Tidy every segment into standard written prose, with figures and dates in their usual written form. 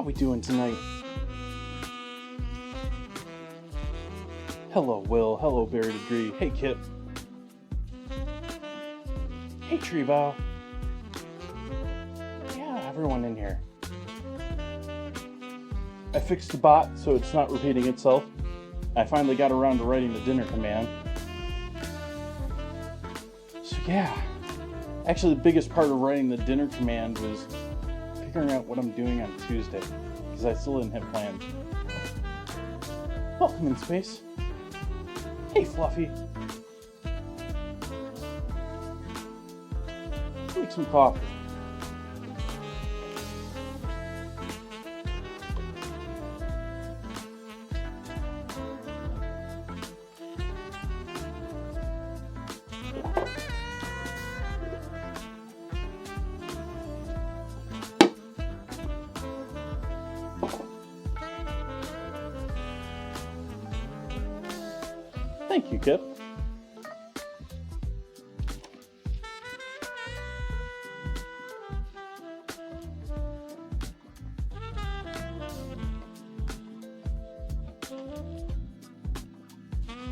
How we doing tonight? Hello, Will. Hello, Barry Degree. Hey, Kip. Hey, Tree Bow. Yeah, everyone in here. I fixed the bot so it's not repeating itself. I finally got around to writing the dinner command. So yeah, actually the biggest part of writing the dinner command was figuring out what I'm doing on Tuesday, because I still didn't have plans. Welcome in space. Hey, Fluffy. Make some coffee. Thank you, Kip.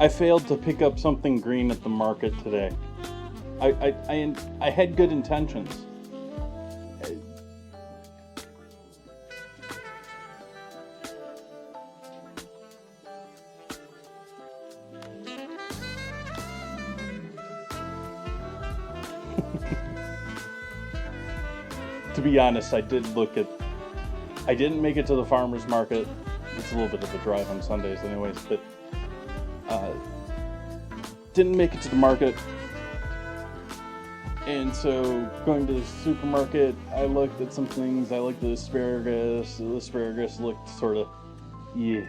I failed to pick up something green at the market today. I had good intentions. To be honest, I didn't make it to the farmer's market. It's a little bit of a drive on Sundays anyways, but didn't make it to the market. And so going to the supermarket, I looked at some things. I looked at asparagus. The asparagus looked sort of, yeah.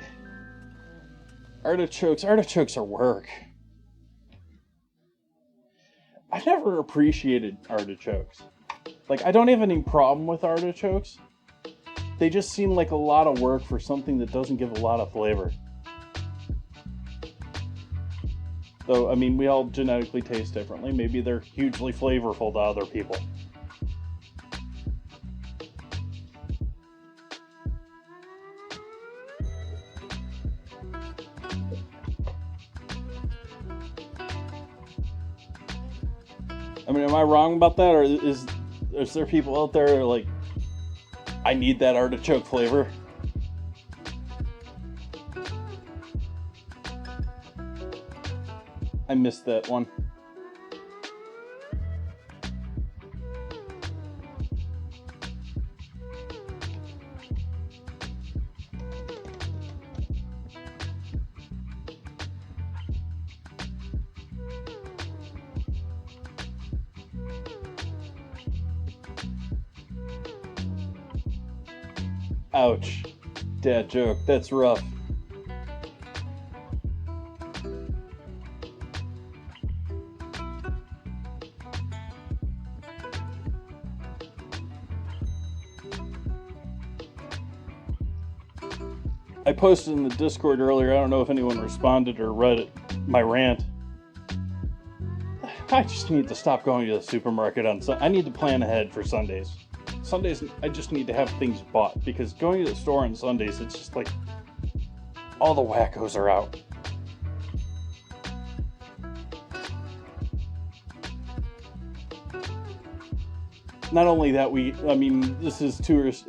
Artichokes are work. I never appreciated artichokes. Like, I don't have any problem with artichokes. They just seem like a lot of work for something that doesn't give a lot of flavor. Though, I mean, we all genetically taste differently. Maybe they're hugely flavorful to other people. I mean, am I wrong about that? Or is there people out there that are like, I need that artichoke flavor? I missed that one. Ouch. Dad joke. That's rough. I posted in the Discord earlier. I don't know if anyone responded or read it, my rant. I just need to stop going to the supermarket on Sunday. I need to plan ahead for Sundays. Sundays, I just need to have things bought, because going to the store on Sundays, it's just like all the wackos are out. Not only that, this is tourist.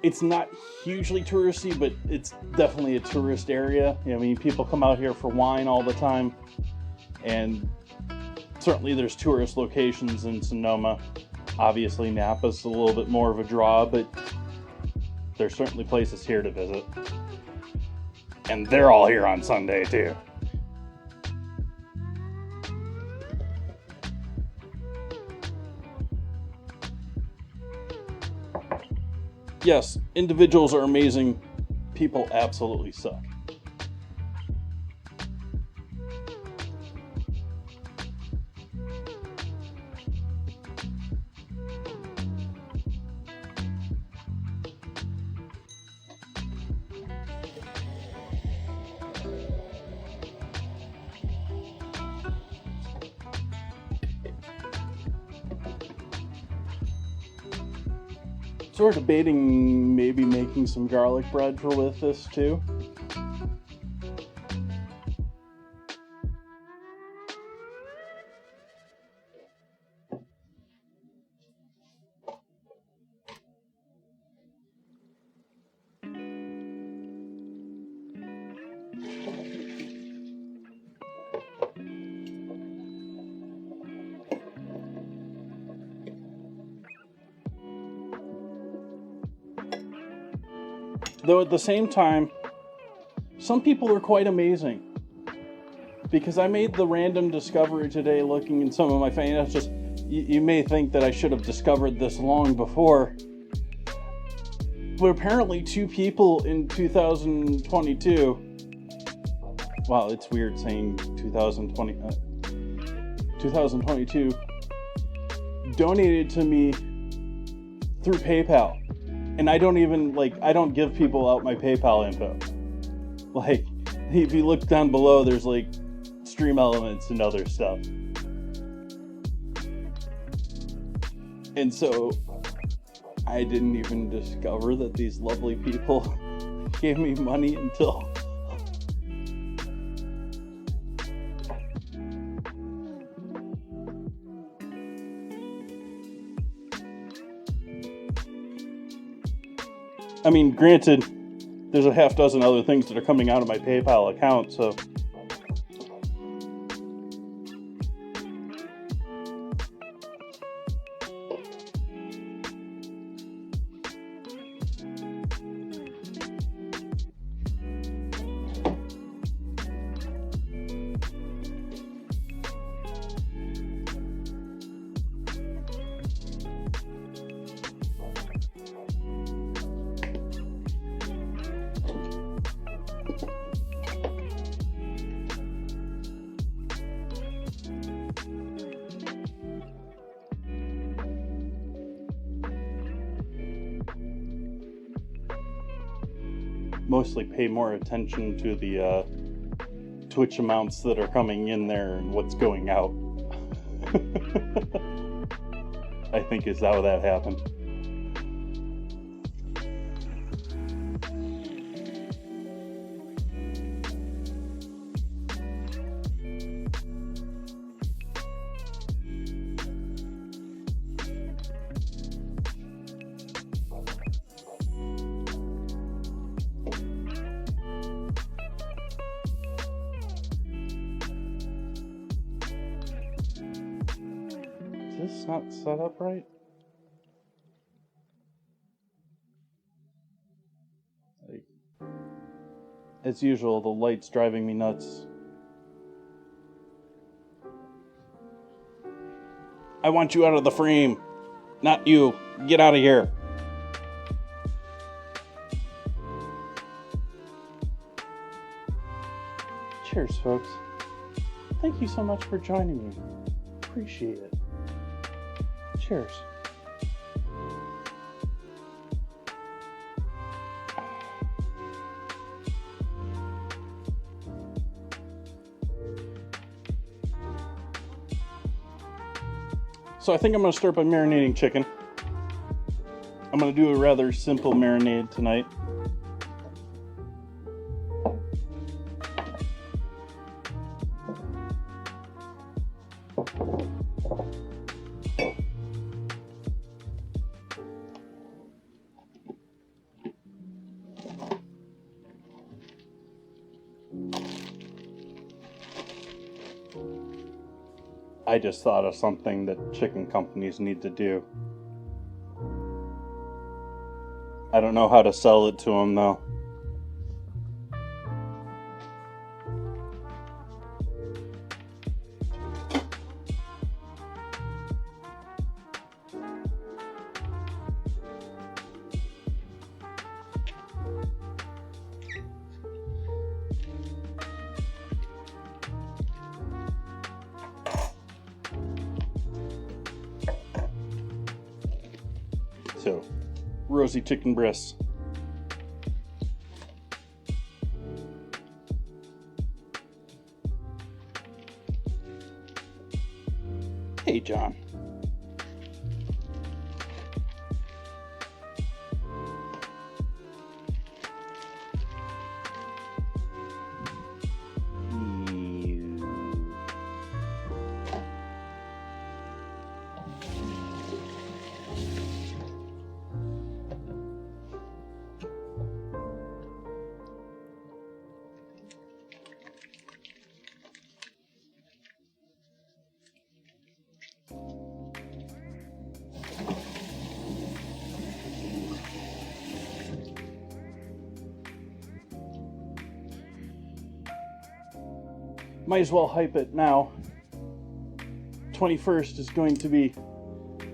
It's not hugely touristy, but it's definitely a tourist area. I mean, people come out here for wine all the time, and certainly there's tourist locations in Sonoma. Obviously, Napa's a little bit more of a draw, but there's certainly places here to visit. And they're all here on Sunday, too. Yes, individuals are amazing. People absolutely suck. So we're debating maybe making some garlic bread for with this too. Though at the same time, some people are quite amazing. Because I made the random discovery today looking in some of my finances. You may think that I should have discovered this long before. But apparently 2 people in 2022... Wow, it's weird saying 2022 donated to me through PayPal. And I don't give people out my PayPal info. Like, if you look down below, there's like Stream Elements and other stuff. And so, I didn't even discover that these lovely people gave me money until... I mean, granted, there's a half dozen other things that are coming out of my PayPal account, so... Mostly pay more attention to the Twitch amounts that are coming in there and what's going out. I think is how that happened. Is this not set up right? Like, as usual, the light's driving me nuts. I want you out of the frame. Not you. Get out of here. Cheers, folks. Thank you so much for joining me. Appreciate it. Cheers. So I think I'm going to start by marinating chicken. I'm going to do a rather simple marinade tonight. I just thought of something that chicken companies need to do. I don't know how to sell it to them, though. So, rosy chicken breasts. Hey, John. might as well hype it now. 21st is going to be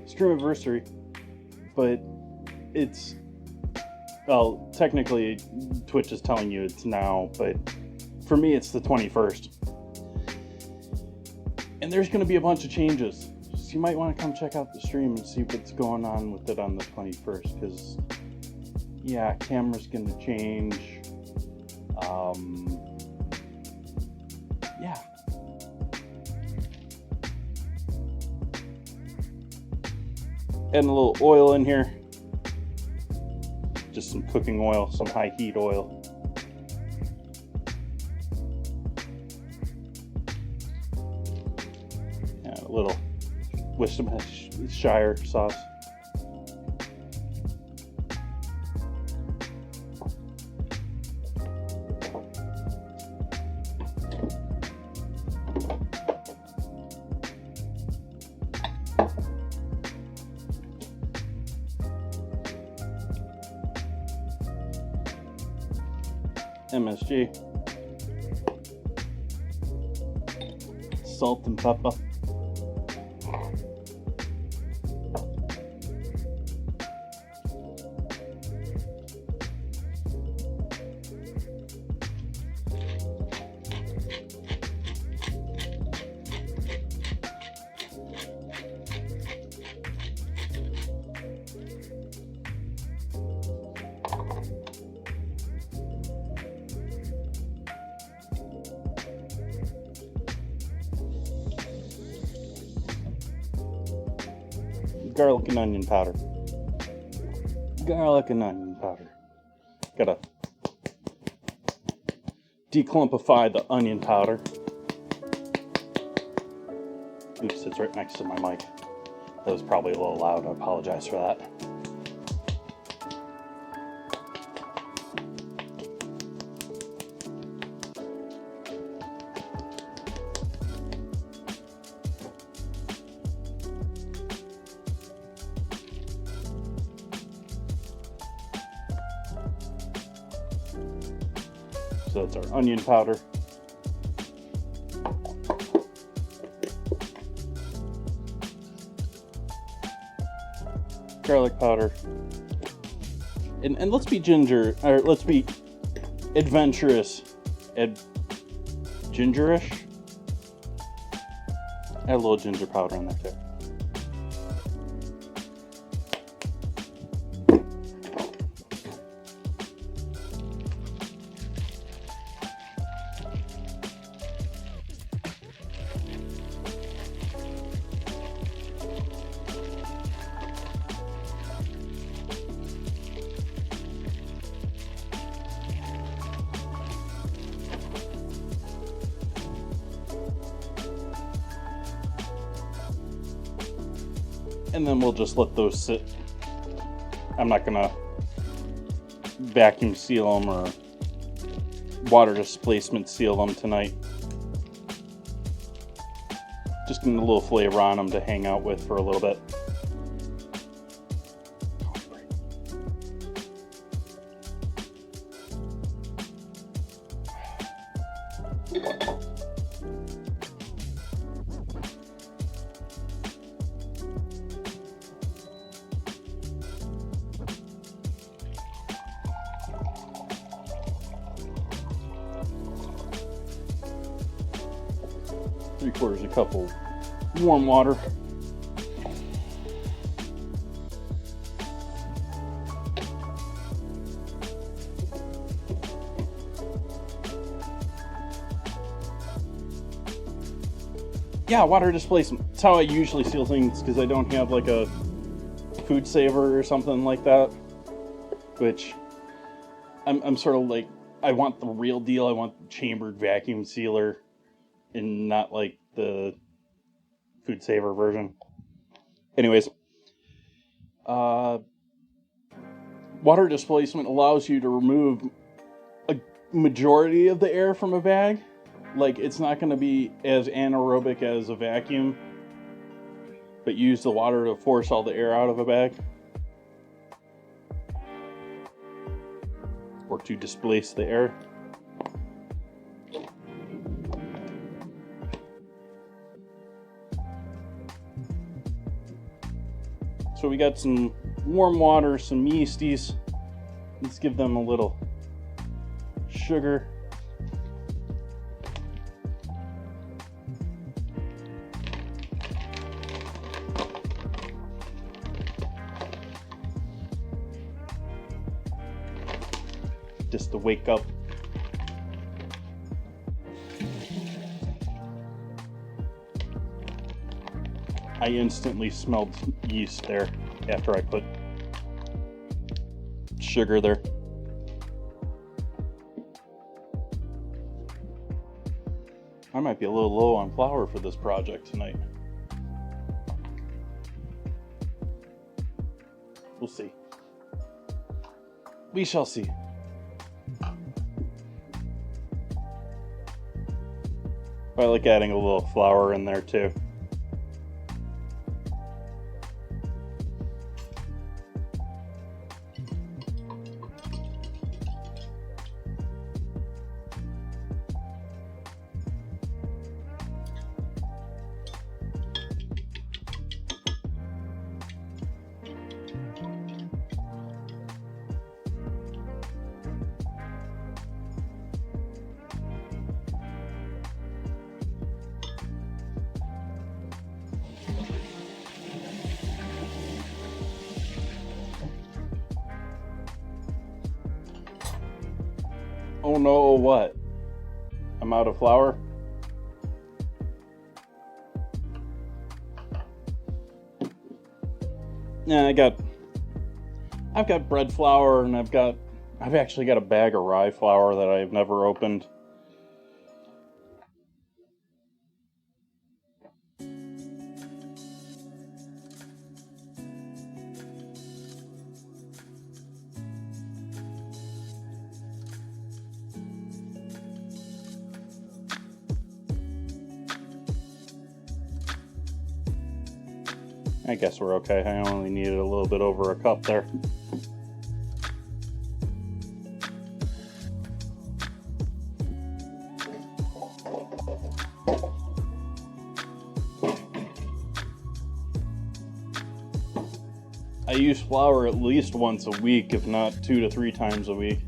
Streamiversary, but it's, well, technically Twitch is telling you it's now, but for me it's the 21st. And there's going to be a bunch of changes. So you might want to come check out the stream and see what's going on with it on the 21st, because yeah, camera's going to change. Yeah. Adding a little oil in here. Just some cooking oil, some high heat oil. And a little Worcestershire sauce. MSG, salt and pepper, garlic and onion powder. Garlic and onion powder. Gotta declumpify the onion powder. Oops, it's right next to my mic. That was probably a little loud. I apologize for that. So that's our onion powder. Garlic powder. And let's be let's be adventurous. Gingerish. Add a little ginger powder in there too. 'em. And then we'll just let those sit. I'm not gonna vacuum seal them or water displacement seal them tonight. Just getting a little flavor on them to hang out with for a little bit. 3/4 a cup of warm water. Yeah, water displacement. That's how I usually seal things, because I don't have like a food saver or something like that. Which I'm sort of like, I want the real deal. I want the chambered vacuum sealer and not like the food saver version. Anyways, water displacement allows you to remove a majority of the air from a bag. Like, it's not going to be as anaerobic as a vacuum, but use the water to force all the air out of a bag. Or to displace the air. So we got some warm water, some yeasties. Let's give them a little sugar. Just to wake up. I instantly smelled yeast there after I put sugar there. I might be a little low on flour for this project tonight. We'll see. We shall see. I like adding a little flour in there too. Oh no, what? I'm out of flour? Yeah, I've got bread flour, and I've actually got a bag of rye flour that I've never opened. I guess we're okay. I only needed a little bit over a cup there. I use flour at least once a week, if not 2 to 3 times a week.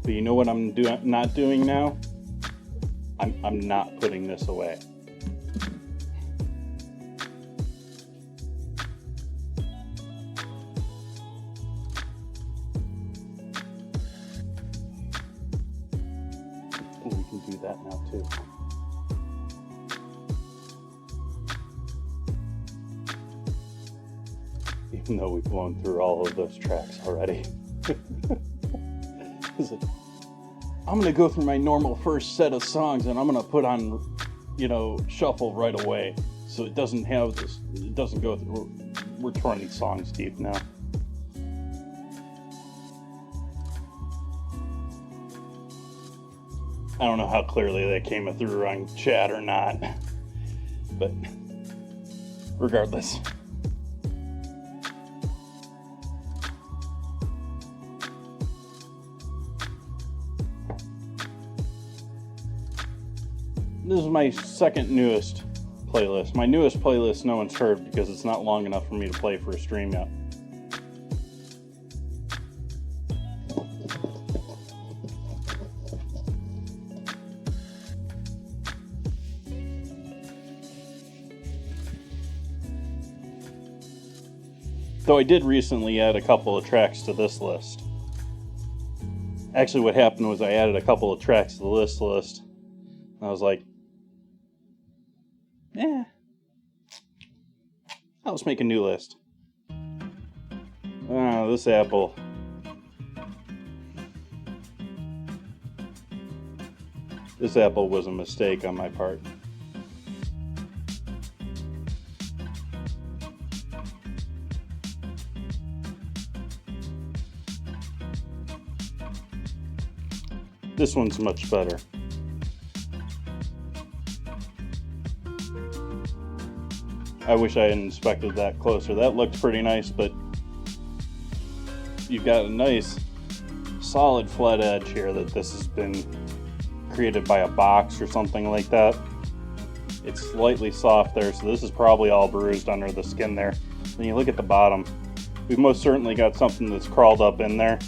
But you know what I'm not doing now? I'm not putting this away. Oh, we can do that now too. Even though we've blown through all of those tracks already. I'm gonna go through my normal first set of songs and I'm gonna put on, shuffle right away, so it doesn't have this. It doesn't go through. We're 20 songs deep now. I don't know how clearly that came through on chat or not, but regardless. This is my second newest playlist. My newest playlist no one's heard because it's not long enough for me to play for a stream yet. Though I did recently add a couple of tracks to this list. Actually, what happened was I added a couple of tracks to the list. I was like, let's make a new list. This apple. This apple was a mistake on my part. This one's much better. I wish I had inspected that closer. That looked pretty nice, but you've got a nice solid flat edge here that this has been created by a box or something like that. It's slightly soft there, so this is probably all bruised under the skin there. Then you look at the bottom, we've most certainly got something that's crawled up in there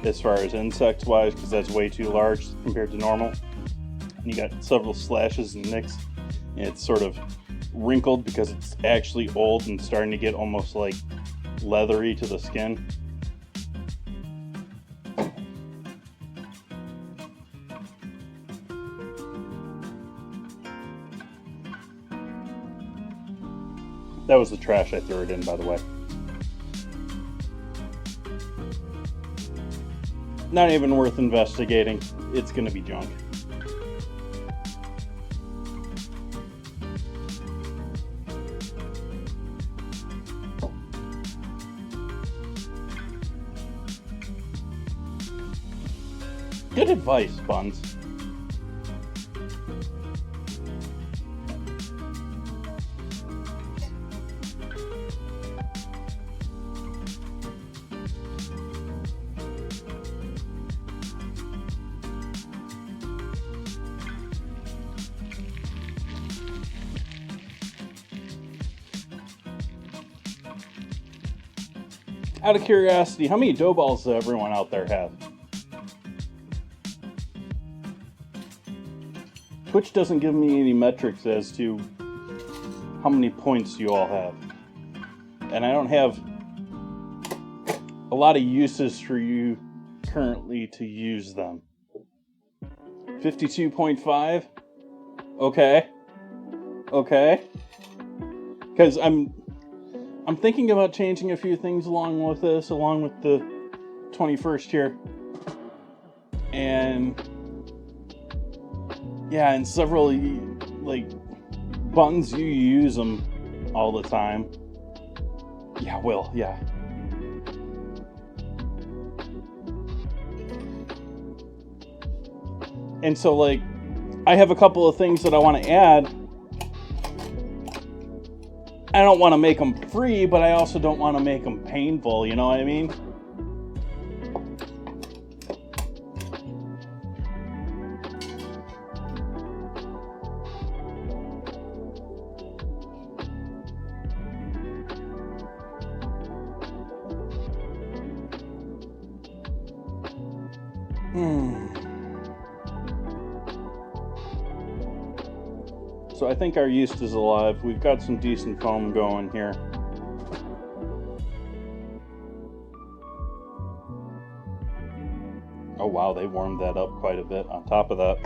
as far as insects wise, because that's way too large compared to normal. And you got several slashes and nicks, and it's sort of wrinkled because it's actually old and starting to get almost like leathery to the skin. That was the trash I threw it in, by the way. Not even worth investigating. It's gonna be junk. Good advice, Buns. Out of curiosity, how many dough balls does everyone out there have? Twitch doesn't give me any metrics as to how many points you all have. And I don't have a lot of uses for you currently to use them. 52.5? Okay. Okay. Because I'm thinking about changing a few things along with this, along with the 21st here. And yeah, and several, like, Buns, you use them all the time. Yeah, Will, yeah. And so, like, I have a couple of things that I want to add. I don't want to make them free, but I also don't want to make them painful, you know what I mean? So I think our yeast is alive. We've got some decent foam going here. Oh wow, they warmed that up quite a bit on top of that.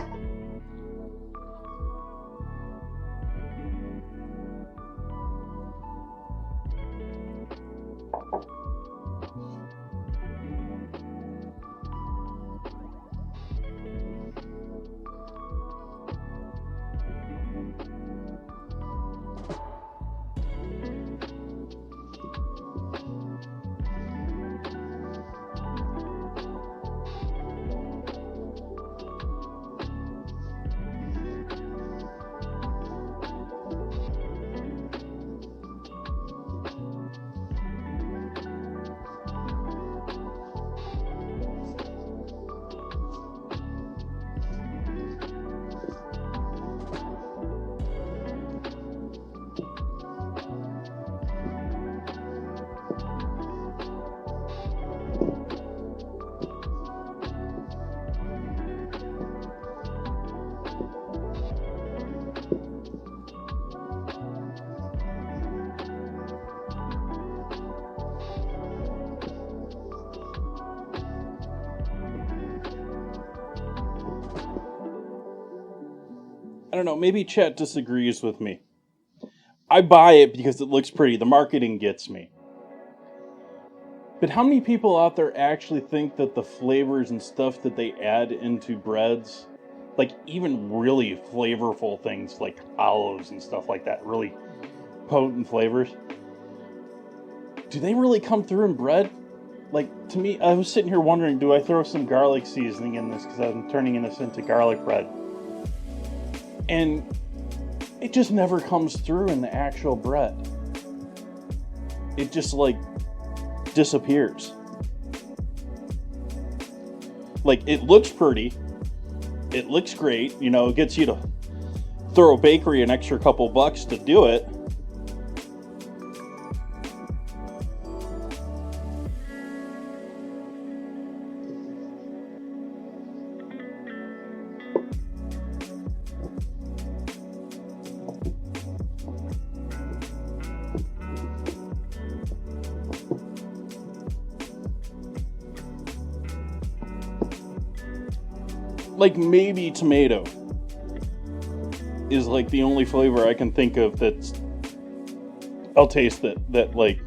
I don't know, maybe chat disagrees with me. I buy it because it looks pretty. The marketing gets me. But how many people out there actually think that the flavors and stuff that they add into breads, like even really flavorful things like olives and stuff like that, really potent flavors, do they really come through in bread? Like, to me, I was sitting here wondering, do I throw some garlic seasoning in this because I'm turning this into garlic bread? And it just never comes through in the actual bread. It just like disappears. Like, it looks pretty, it looks great, you know, it gets you to throw a bakery an extra couple bucks to do it. Like, maybe tomato is like the only flavor I can think of that's I'll taste that like,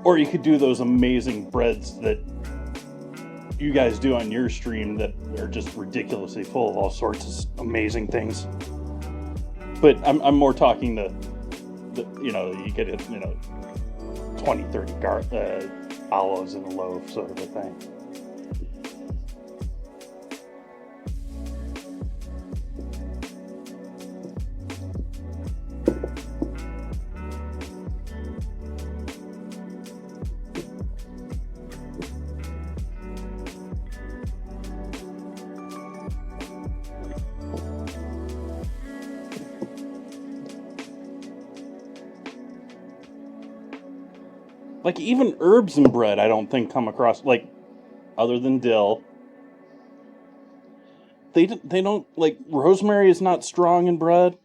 or you could do those amazing breads that you guys do on your stream that are just ridiculously full of all sorts of amazing things. But I'm more talking the you know, you get it, you know, 20, 30 olives in a loaf sort of a thing. Like, even herbs in bread, I don't think come across, like, other than dill. They don't, like, rosemary is not strong in bread.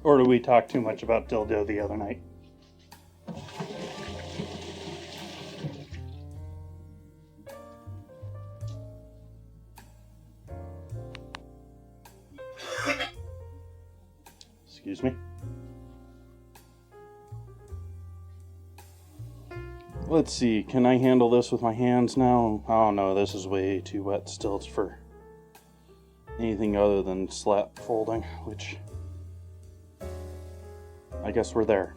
Or did we talk too much about dildo the other night? Excuse me. Let's see, can I handle this with my hands now? Oh no, this is way too wet still for anything other than slap folding, which I guess we're there.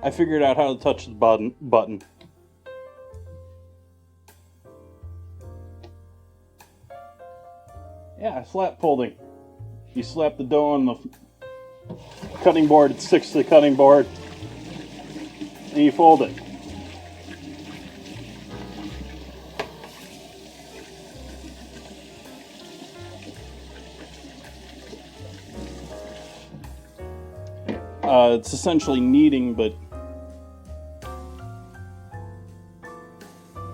I figured out how to touch the button. Yeah, slap folding. You slap the dough on the cutting board, it sticks to the cutting board, and you fold it. It's essentially kneading, but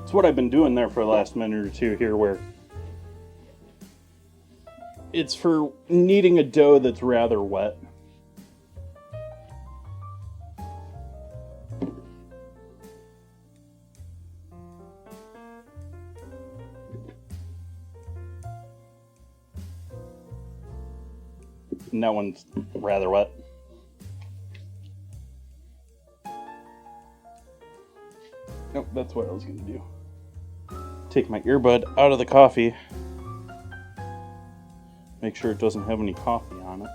it's what I've been doing there for the last minute or two here, where it's for kneading a dough that's rather wet. And that one's rather wet. Nope, that's what I was going to do. Take my earbud out of the coffee. Make sure it doesn't have any coffee on it.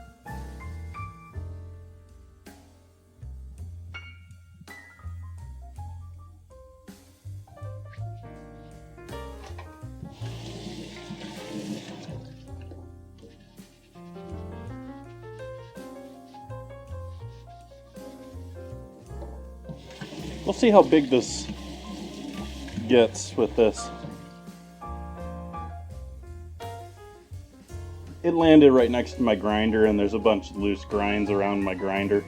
We'll see how big this gets with this. It landed right next to my grinder, and there's a bunch of loose grinds around my grinder.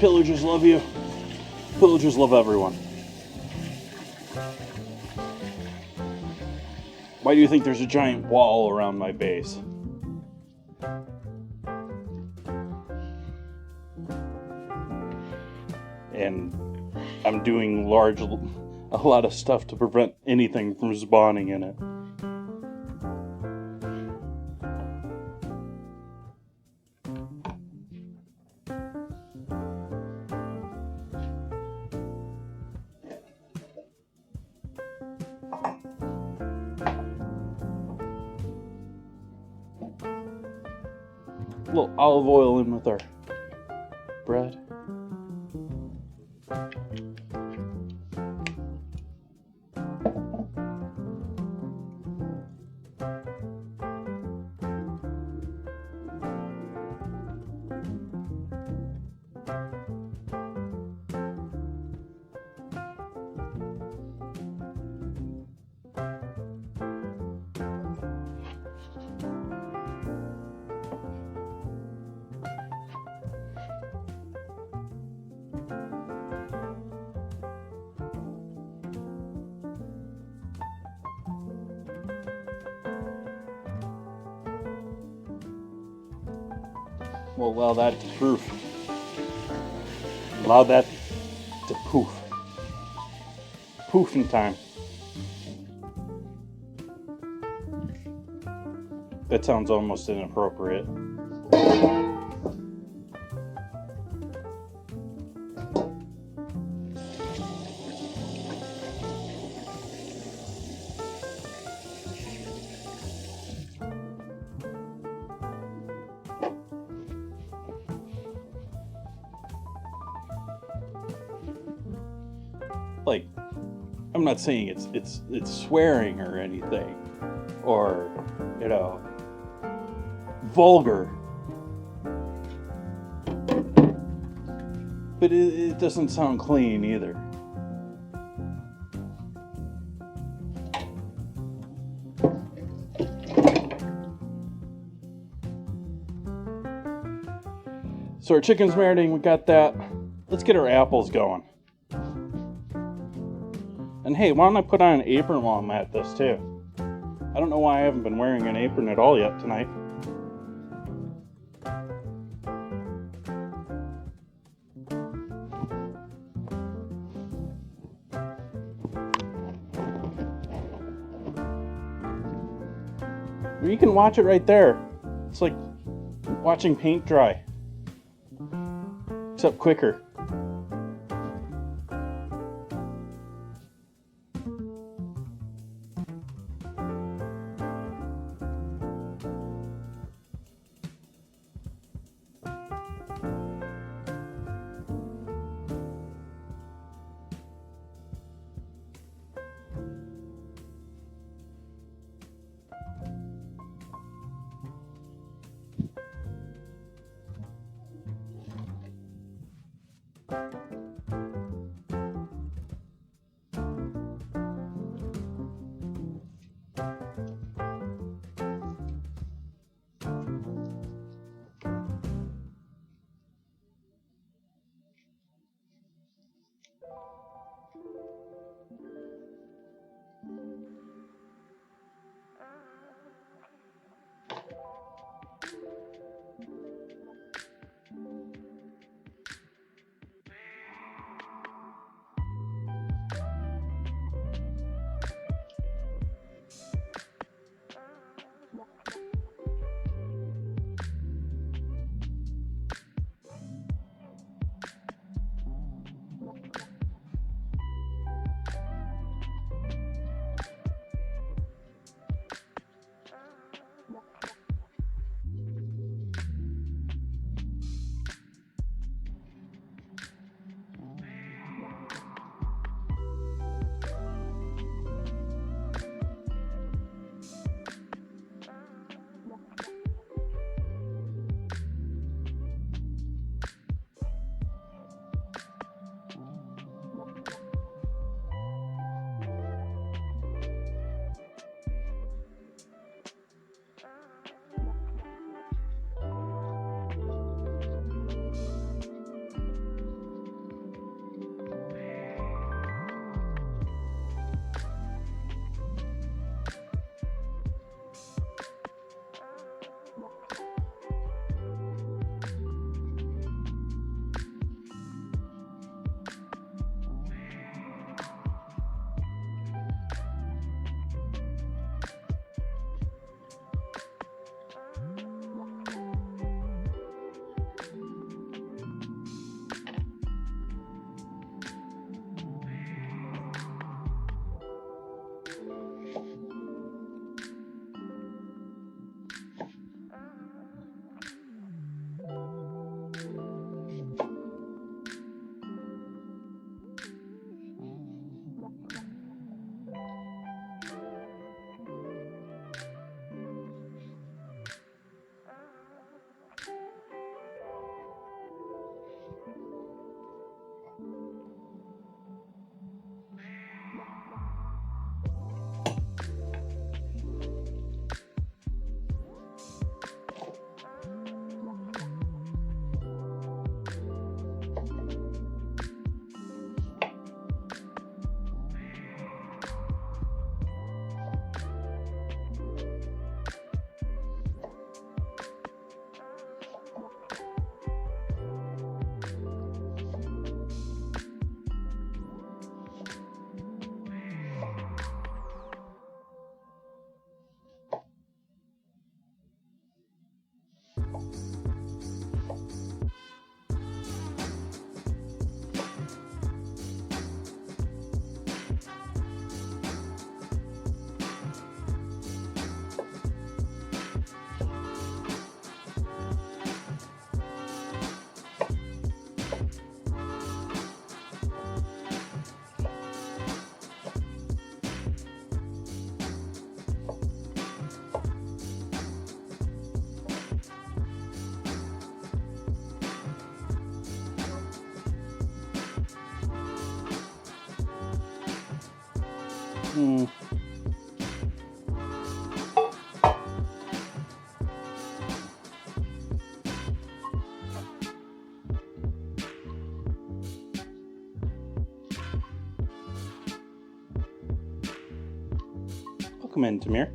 Pillagers love you. Pillagers love everyone. Why do you think there's a giant wall around my base? And I'm doing a lot of stuff to prevent anything from spawning in it. A little olive oil in with our bread. We'll allow that to proof. Allow that to poof. Poofing time. That sounds almost inappropriate. Like, I'm not saying it's swearing or anything, or, you know, vulgar, but it doesn't sound clean either. So our chicken's marinating, we got that. Let's get our apples going. And hey, why don't I put on an apron while I'm at this too? I don't know why I haven't been wearing an apron at all yet tonight. You can watch it right there. It's like watching paint dry, except quicker. Hmm. Welcome in, Tamir.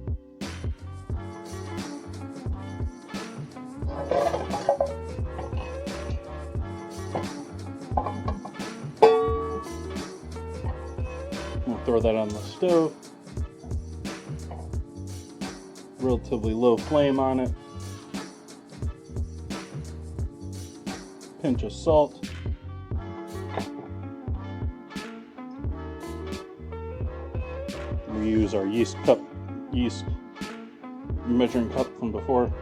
throw that on the stove. Relatively low flame on it. Pinch of salt. We use our yeast measuring cup from before.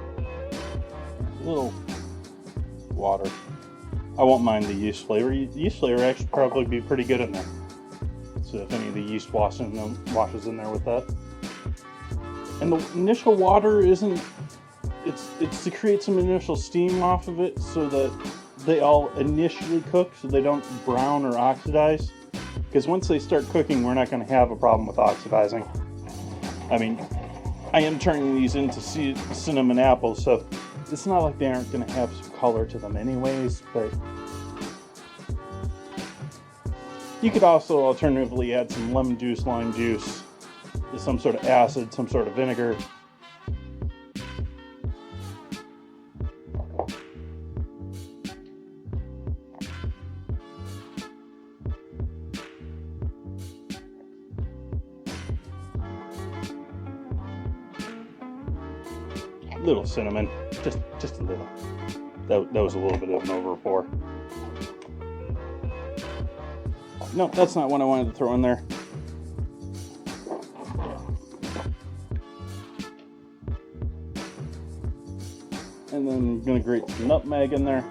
A little water. I won't mind the yeast flavor. The yeast flavor actually probably be pretty good in there. So if any of the yeast washes in there with that. And the initial water isn't, it's to create some initial steam off of it so that they all initially cook so they don't brown or oxidize. Because once they start cooking, we're not going to have a problem with oxidizing. I mean, I am turning these into cinnamon apples, so it's not like they aren't going to have some color to them anyways, but you could also alternatively add some lemon juice, lime juice, some sort of acid, some sort of vinegar. Little cinnamon, just a little. That was a little bit of an overpour. No, that's not what I wanted to throw in there. And then I'm gonna grate some nutmeg in there.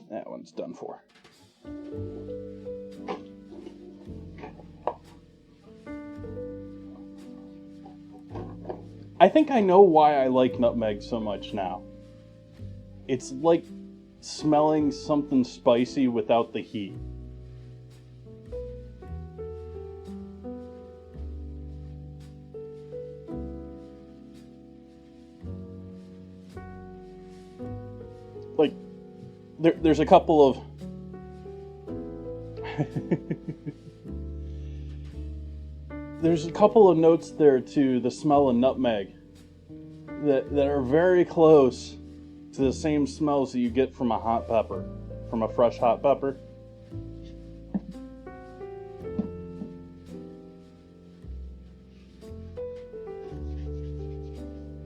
That one's done for. I think I know why I like nutmeg so much now. It's like smelling something spicy without the heat. Like, there's a couple of there's a couple of notes there to the smell of nutmeg that are very close to the same smells that you get from a hot pepper, from a fresh hot pepper.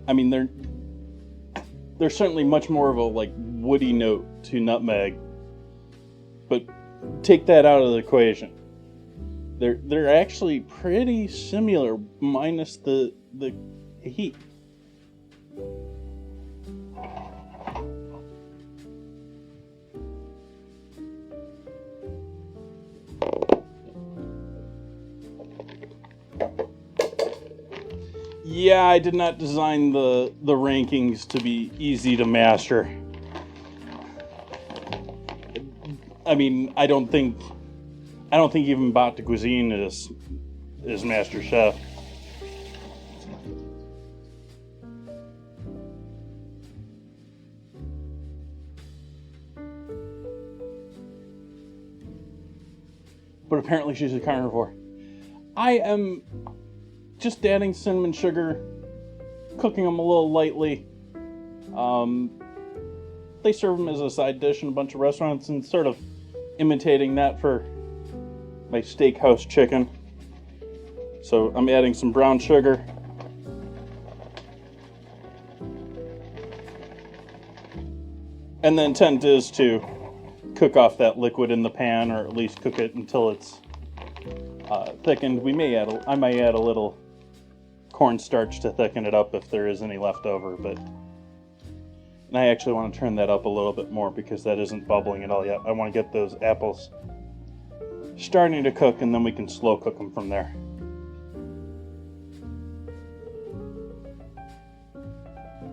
I mean, there's certainly much more of a like woody note to nutmeg, but take that out of the equation. They're actually pretty similar, minus the heat. Yeah, I did not design the rankings to be easy to master. I mean, I don't think even Bot de Cuisine is Master Chef. But apparently she's a carnivore. I am just adding cinnamon sugar, cooking them a little lightly. They serve them as a side dish in a bunch of restaurants, and sort of imitating that for my Steakhouse Chicken. So I'm adding some brown sugar. And the intent is to cook off that liquid in the pan, or at least cook it until it's thickened. I might add a little cornstarch to thicken it up if there is any left over, but I actually want to turn that up a little bit more because that isn't bubbling at all yet. I want to get those apples starting to cook, and then we can slow cook them from there.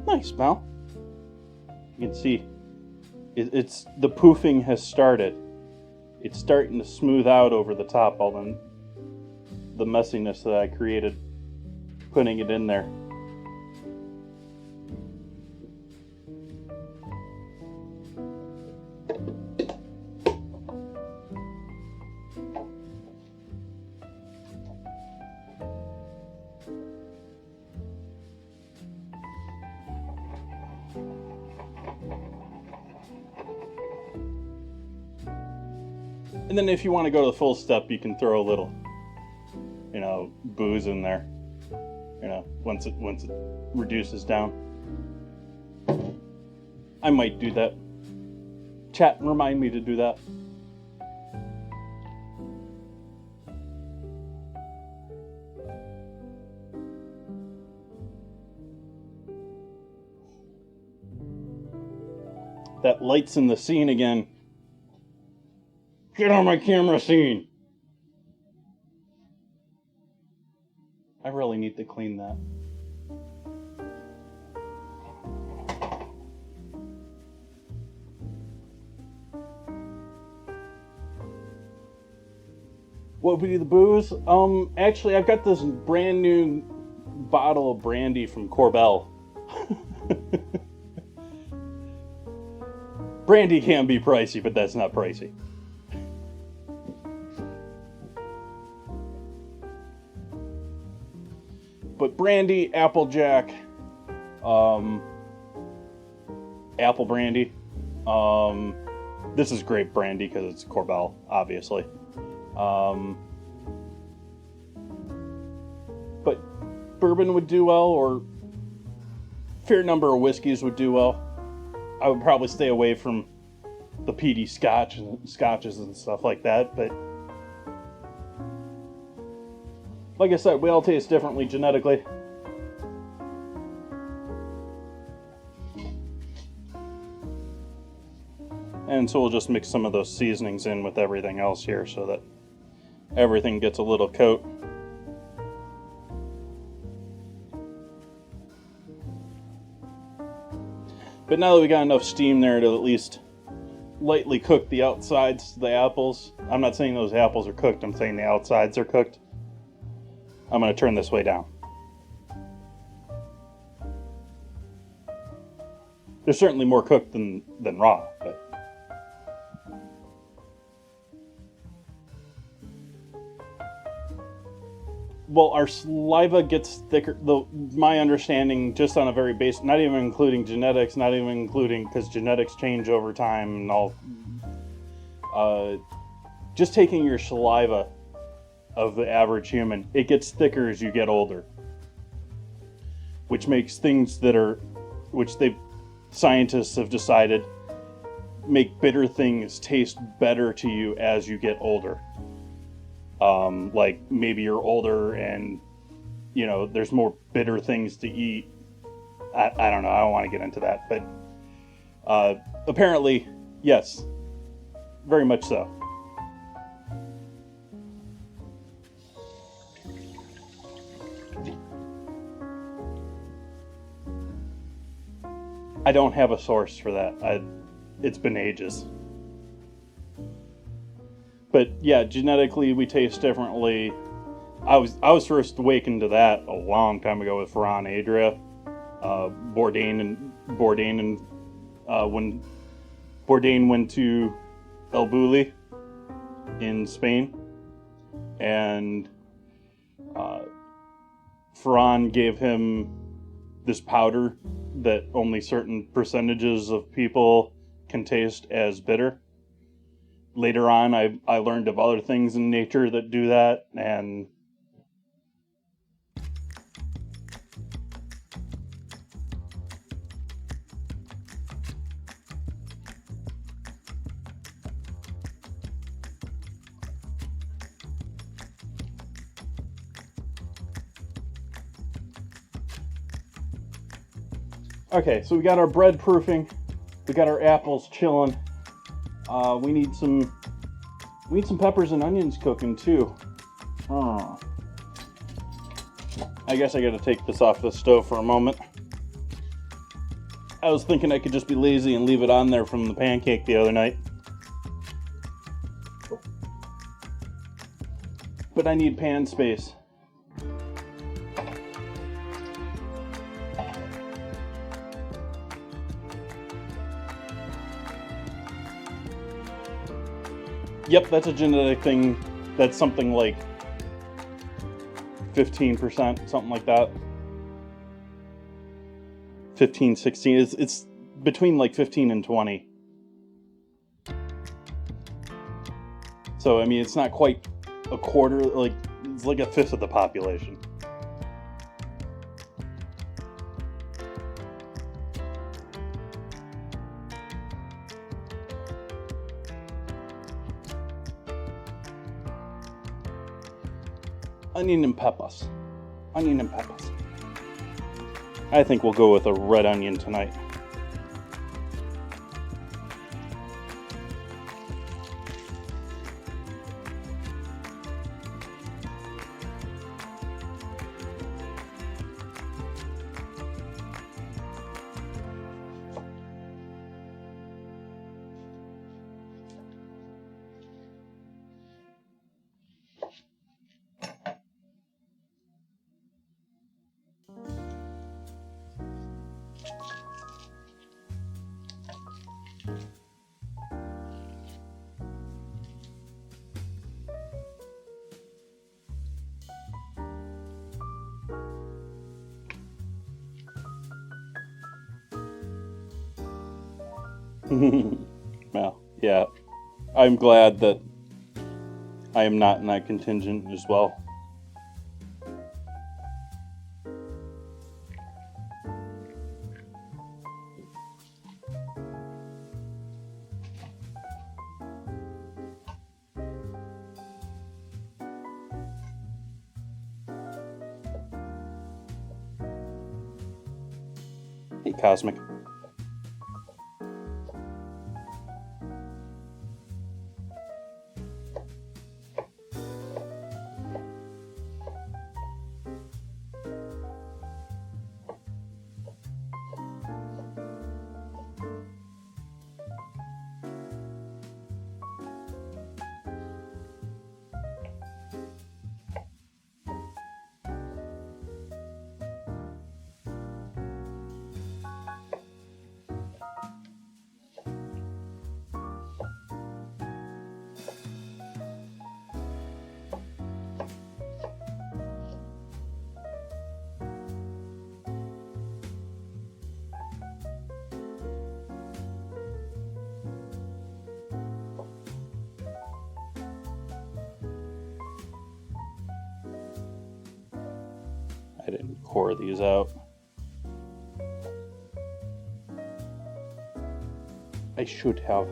Nice smell. You can see it's the poofing has started. It's starting to smooth out over the top, all the messiness that I created putting it in there. And then if you want to go to the full step, you can throw a little, booze in there. Once it reduces down. I might do that. Chat, remind me to do that. That light's in the scene again. Get on my camera scene. I really need to clean that. What would be the booze? Actually, I've got this brand new bottle of brandy from Corbel. Brandy can be pricey, but that's not pricey. But brandy, Applejack, apple brandy. This is grape brandy because it's Corbel, obviously. But bourbon would do well, or a fair number of whiskeys would do well. I would probably stay away from the peaty scotches and stuff like that, but like I said, we all taste differently genetically. And so we'll just mix some of those seasonings in with everything else here so that everything gets a little coat. But now that we got enough steam there to at least lightly cook the outsides of the apples, I'm not saying those apples are cooked, I'm saying the outsides are cooked. I'm going to turn this way down. They're certainly more cooked than raw, but well, our saliva gets thicker. My understanding, just on a very basic, not even including genetics, not even including, because genetics change over time and all. Just taking your saliva of the average human, it gets thicker as you get older, which makes things scientists have decided make bitter things taste better to you as you get older. Like maybe you're older and there's more bitter things to eat. I don't know, I don't want to get into that, but apparently yes, very much so. I don't have a source for that. It's been ages. But yeah, genetically we taste differently. I was first awakened to that a long time ago with Ferran Adria, Bourdain, and when Bourdain went to El Bulli in Spain, and Ferran gave him this powder that only certain percentages of people can taste as bitter. Later on, I learned of other things in nature that do that, and okay, so we got our bread proofing, we got our apples chilling. We need some peppers and onions cooking too. I guess I gotta take this off the stove for a moment. I was thinking I could just be lazy and leave it on there from the pancake the other night. But I need pan space. Yep, that's a genetic thing. That's something like 15%, something like that. 15, 16. It's between like 15 and 20. So, I mean, it's not quite a quarter, like, it's like a fifth of the population. Onion and peppers. Onion and peppers. I think we'll go with a red onion tonight. Well, yeah. I'm glad that I am not in that contingent as well. Hey, Cosmic. I didn't core these out. I should have.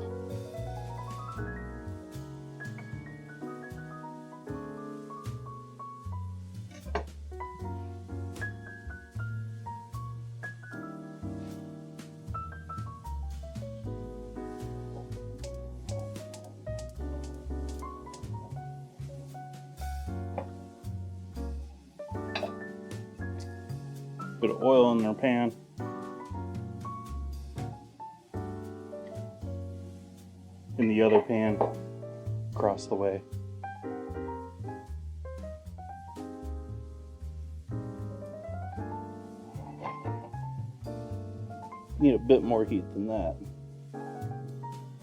Bit of oil in their pan. In the other pan, across the way. Need a bit more heat than that.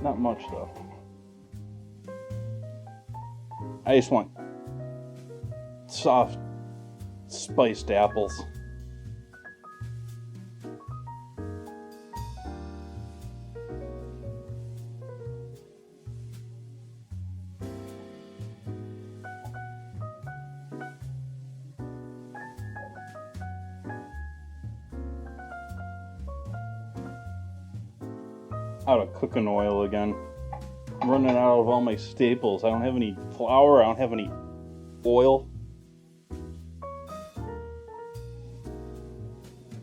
Not much though. I just want soft, spiced apples. Out of cooking oil again. I'm running out of all my staples. I don't have any flour. I don't have any oil.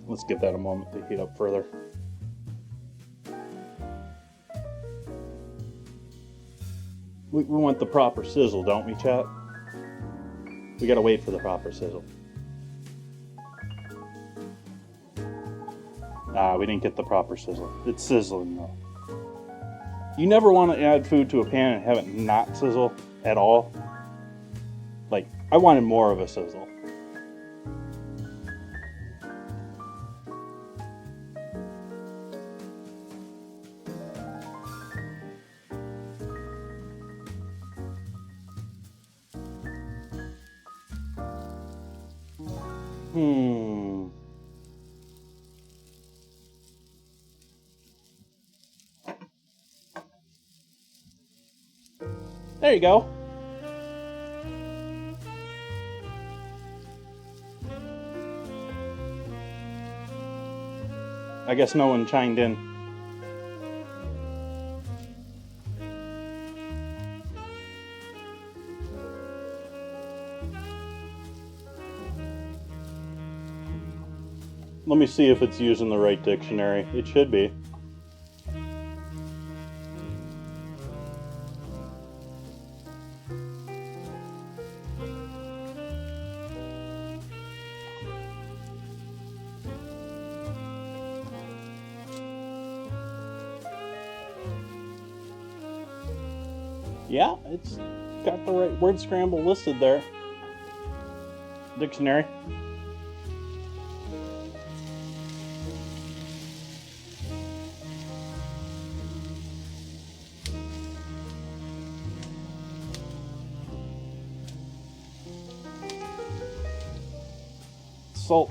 Let's give that a moment to heat up further. We want the proper sizzle, don't we, chat? We gotta wait for the proper sizzle. We didn't get the proper sizzle. It's sizzling though. You never want to add food to a pan and have it not sizzle at all. Like, I wanted more of a sizzle. There you go. I guess no one chimed in. Let me see if it's using the right dictionary. It should be. Yeah, it's got the right word scramble listed there. Dictionary. Salt.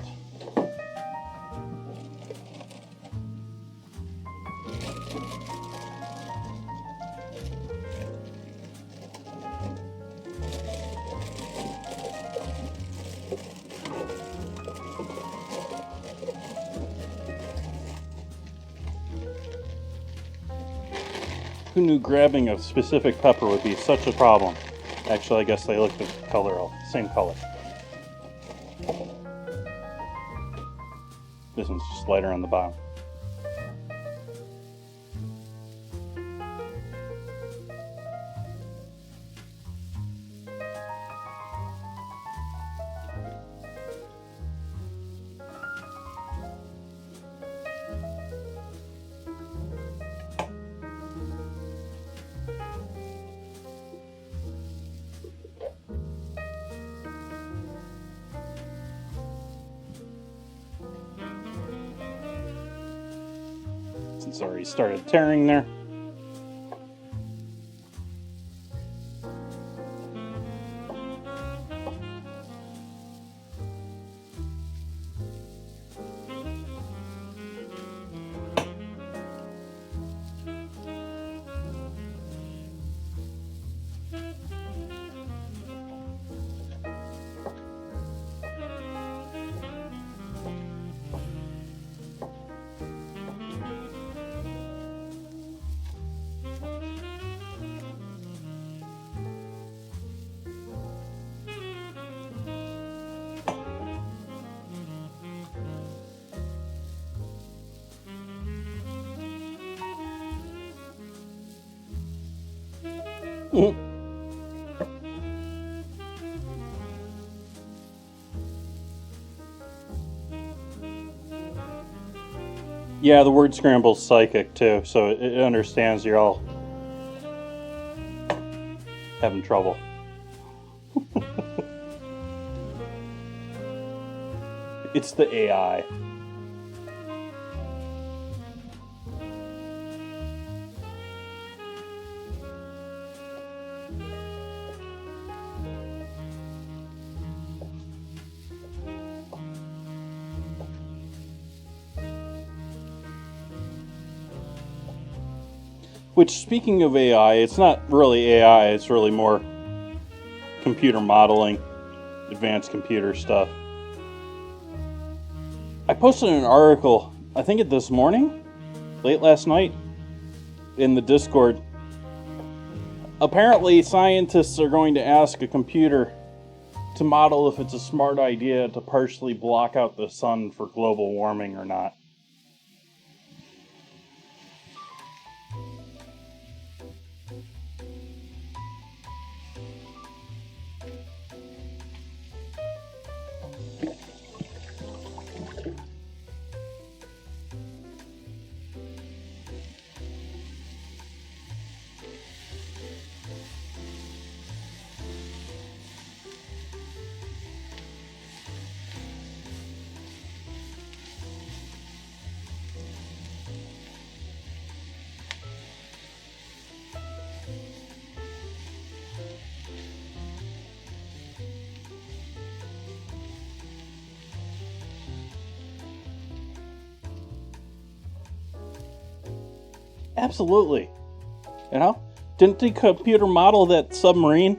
Who knew grabbing a specific pepper would be such a problem? Actually, I guess they look the same color. This one's just lighter on the bottom. It's already started tearing there. Yeah, the word scramble's psychic too, so it understands you're all having trouble. It's the AI. Which, speaking of AI, it's not really AI, it's really more computer modeling, advanced computer stuff. I posted an article, I think it this morning, late last night, in the Discord. Apparently, scientists are going to ask a computer to model if it's a smart idea to partially block out the sun for global warming or not. Absolutely. You know? Didn't the computer model that submarine?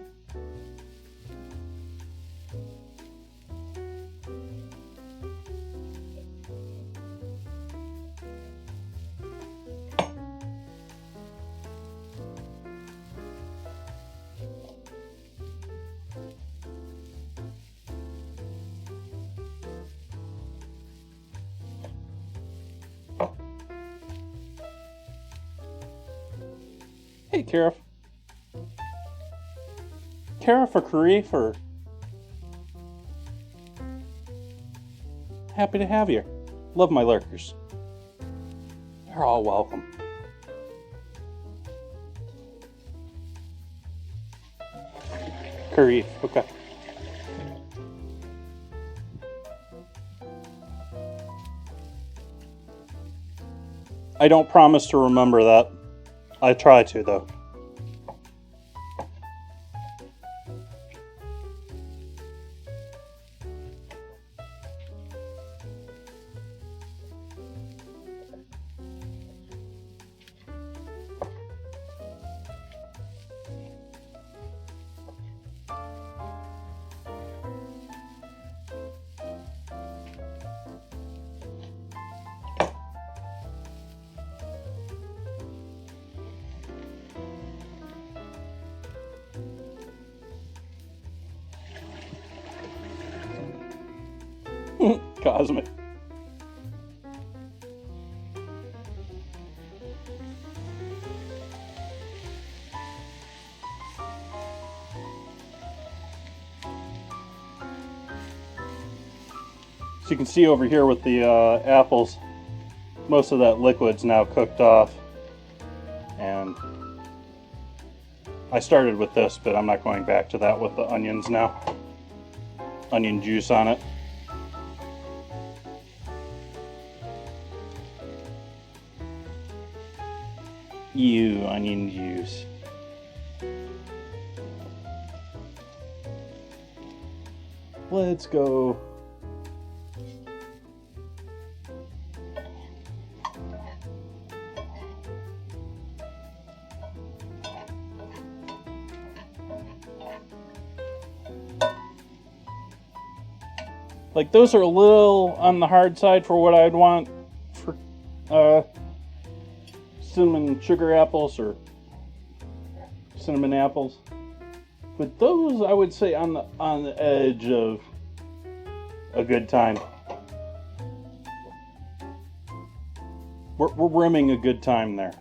Hey, Karif. Karif or Karif or... Happy to have you. Love my lurkers. They're all welcome. Karif, okay. I don't promise to remember that. I try to, though. Cosmic. So you can see over here with the apples, most of that liquid's now cooked off. And I started with this, but I'm not going back to that with the onions now. Onion juice on it. Ew, onion juice. Let's go. Like, those are a little on the hard side for what I'd want for cinnamon sugar apples or cinnamon apples. But those, I would say, on the edge of a good time. We're rimming a good time there.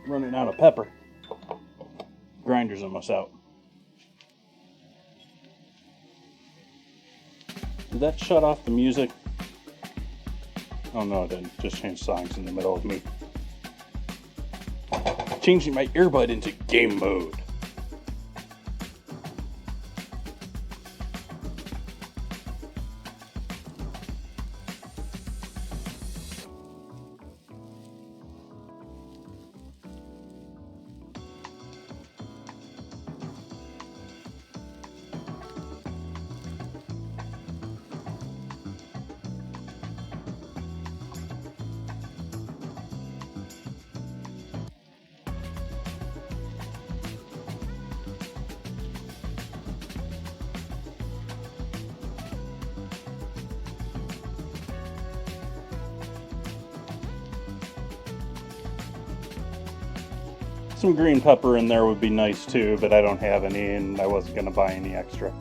Running out of pepper. Grinder's almost out. Did that shut off the music? Oh no, it didn't. Just changed songs in the middle of me changing my earbud into game mode. Some green pepper in there would be nice too, but I don't have any and I wasn't going to buy any extra.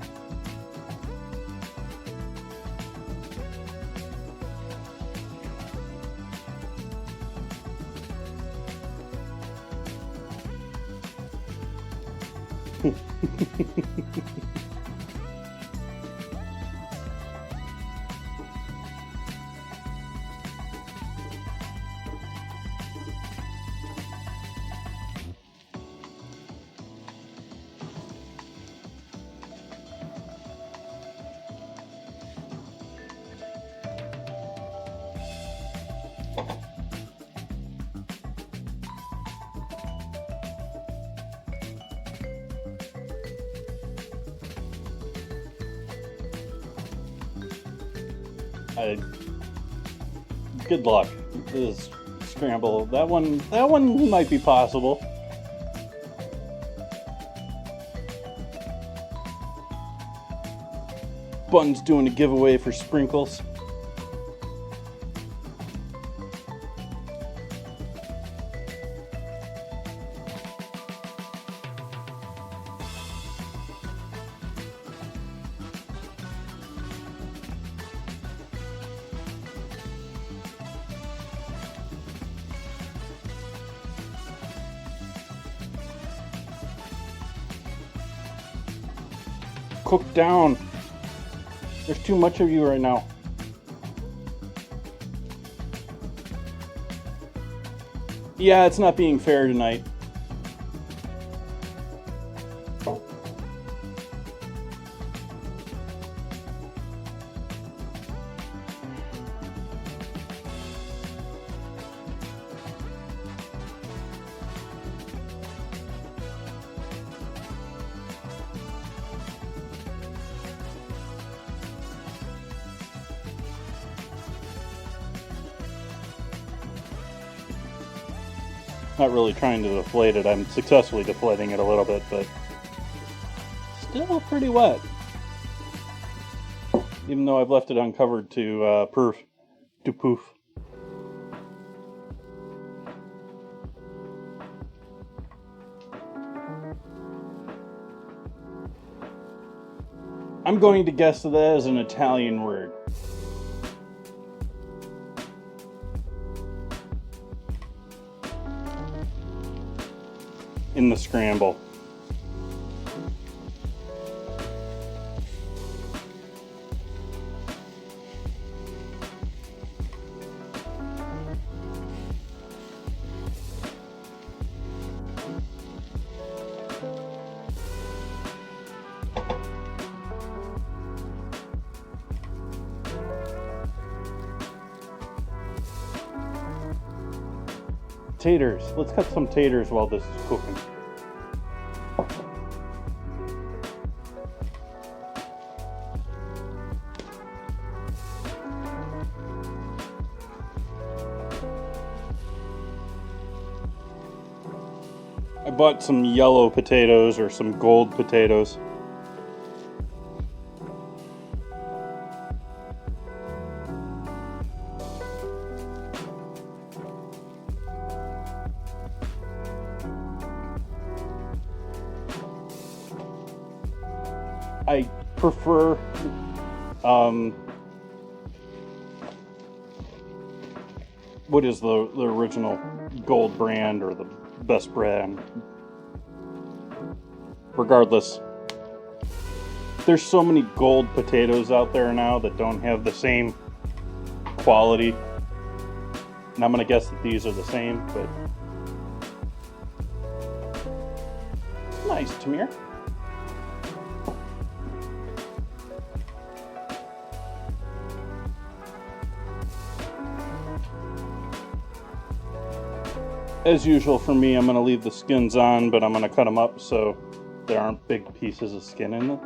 Good luck. This scramble. That one might be possible. Bun's doing a giveaway for sprinkles. Cook down. There's too much of you right now. Yeah, it's not being fair tonight. Not really trying to deflate it. I'm successfully deflating it a little bit, but still pretty wet. Even though I've left it uncovered to poof. I'm going to guess that is an Italian word. In the scramble. Taters. Let's cut some taters while this is cooking. I bought some yellow potatoes or some gold potatoes. I prefer what is the original gold brand or the best brand? Regardless, there's so many gold potatoes out there now that don't have the same quality. And I'm gonna guess that these are the same, but nice, Tamir. As usual for me, I'm going to leave the skins on, but I'm going to cut them up so there aren't big pieces of skin in them.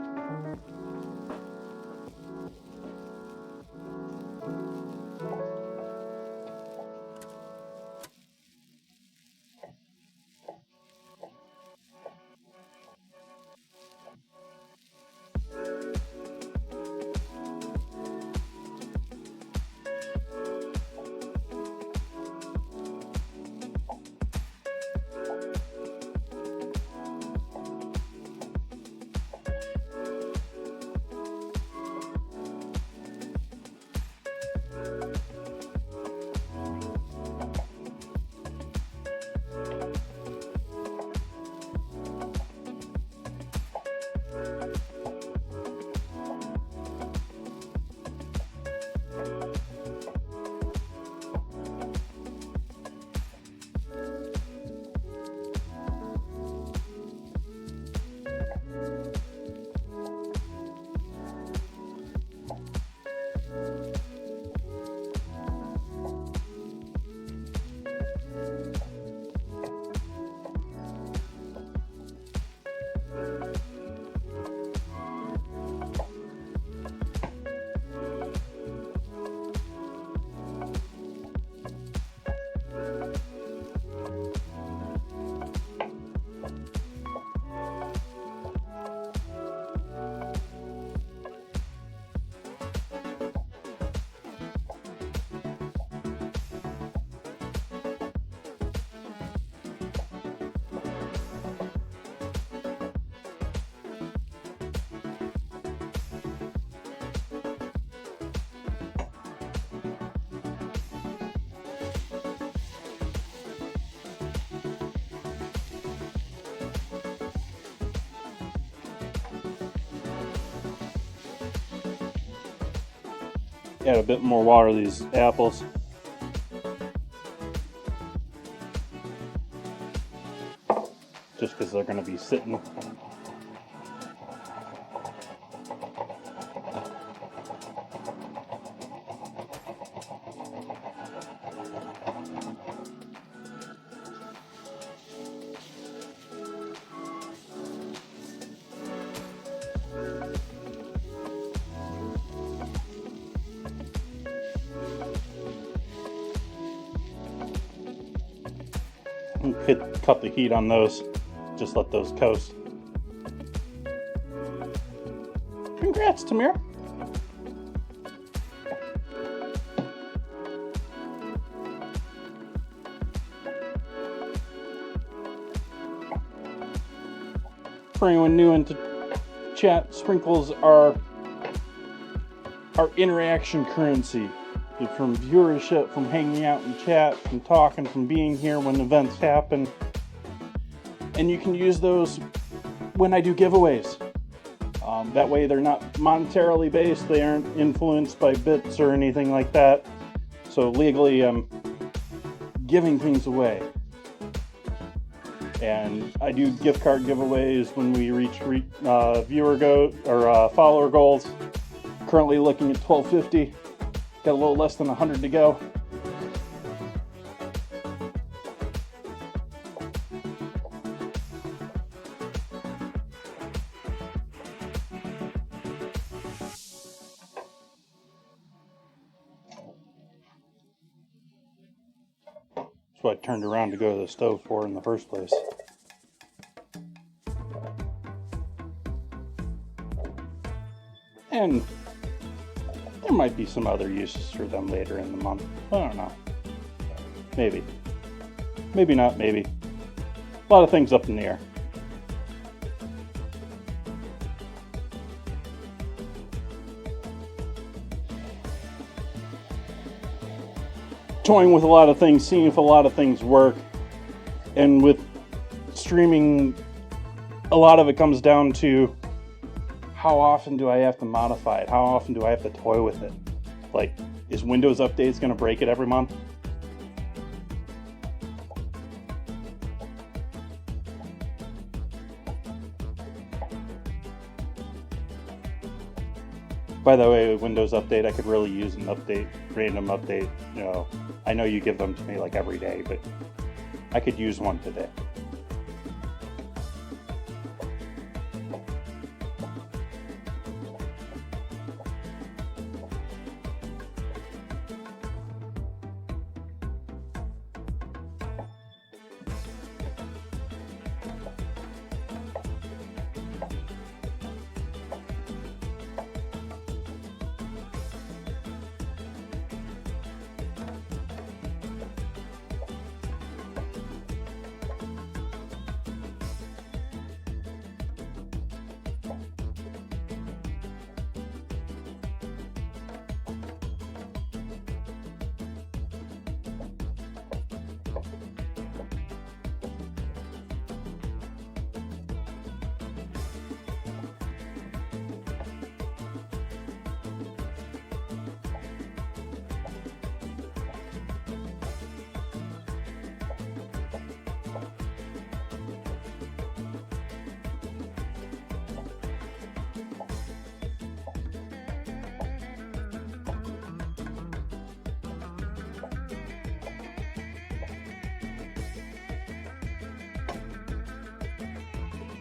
Add a bit more water to these apples. Just because they're going to be sitting. Cut the heat on those. Just let those coast. Congrats, Tamira. For anyone new into chat, sprinkles are interaction currency. From viewership, from hanging out in chat, from talking, from being here when events happen. And you can use those when I do giveaways. That way they're not monetarily based, they aren't influenced by bits or anything like that. So legally I'm giving things away. And I do gift card giveaways when we reach follower goals. Currently looking at 1250. Got a little less than 100 to go. That's what I turned around to go to the stove for in the first place. And there might be some other uses for them later in the month. I don't know. Maybe. Maybe not, maybe. A lot of things up in the air. Toying with a lot of things, seeing if a lot of things work. And with streaming, a lot of it comes down to how often do I have to modify it? How often do I have to toy with it? Like, is Windows Updates going to break it every month? By the way, Windows Update, I could really use an update, random update. You know, I know you give them to me like every day, but I could use one today.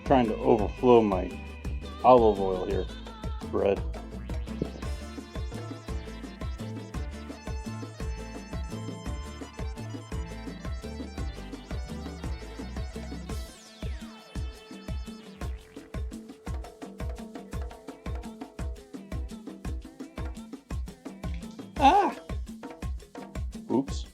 Trying to overflow my olive oil here, bread. Ah! Oops.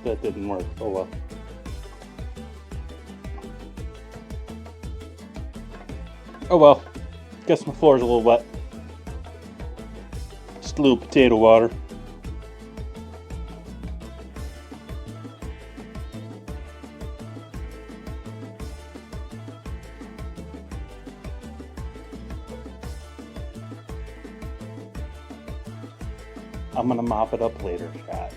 That didn't work. Oh well. Oh well. Guess my floor's a little wet. Just a little potato water. I'm gonna mop it up later, chat.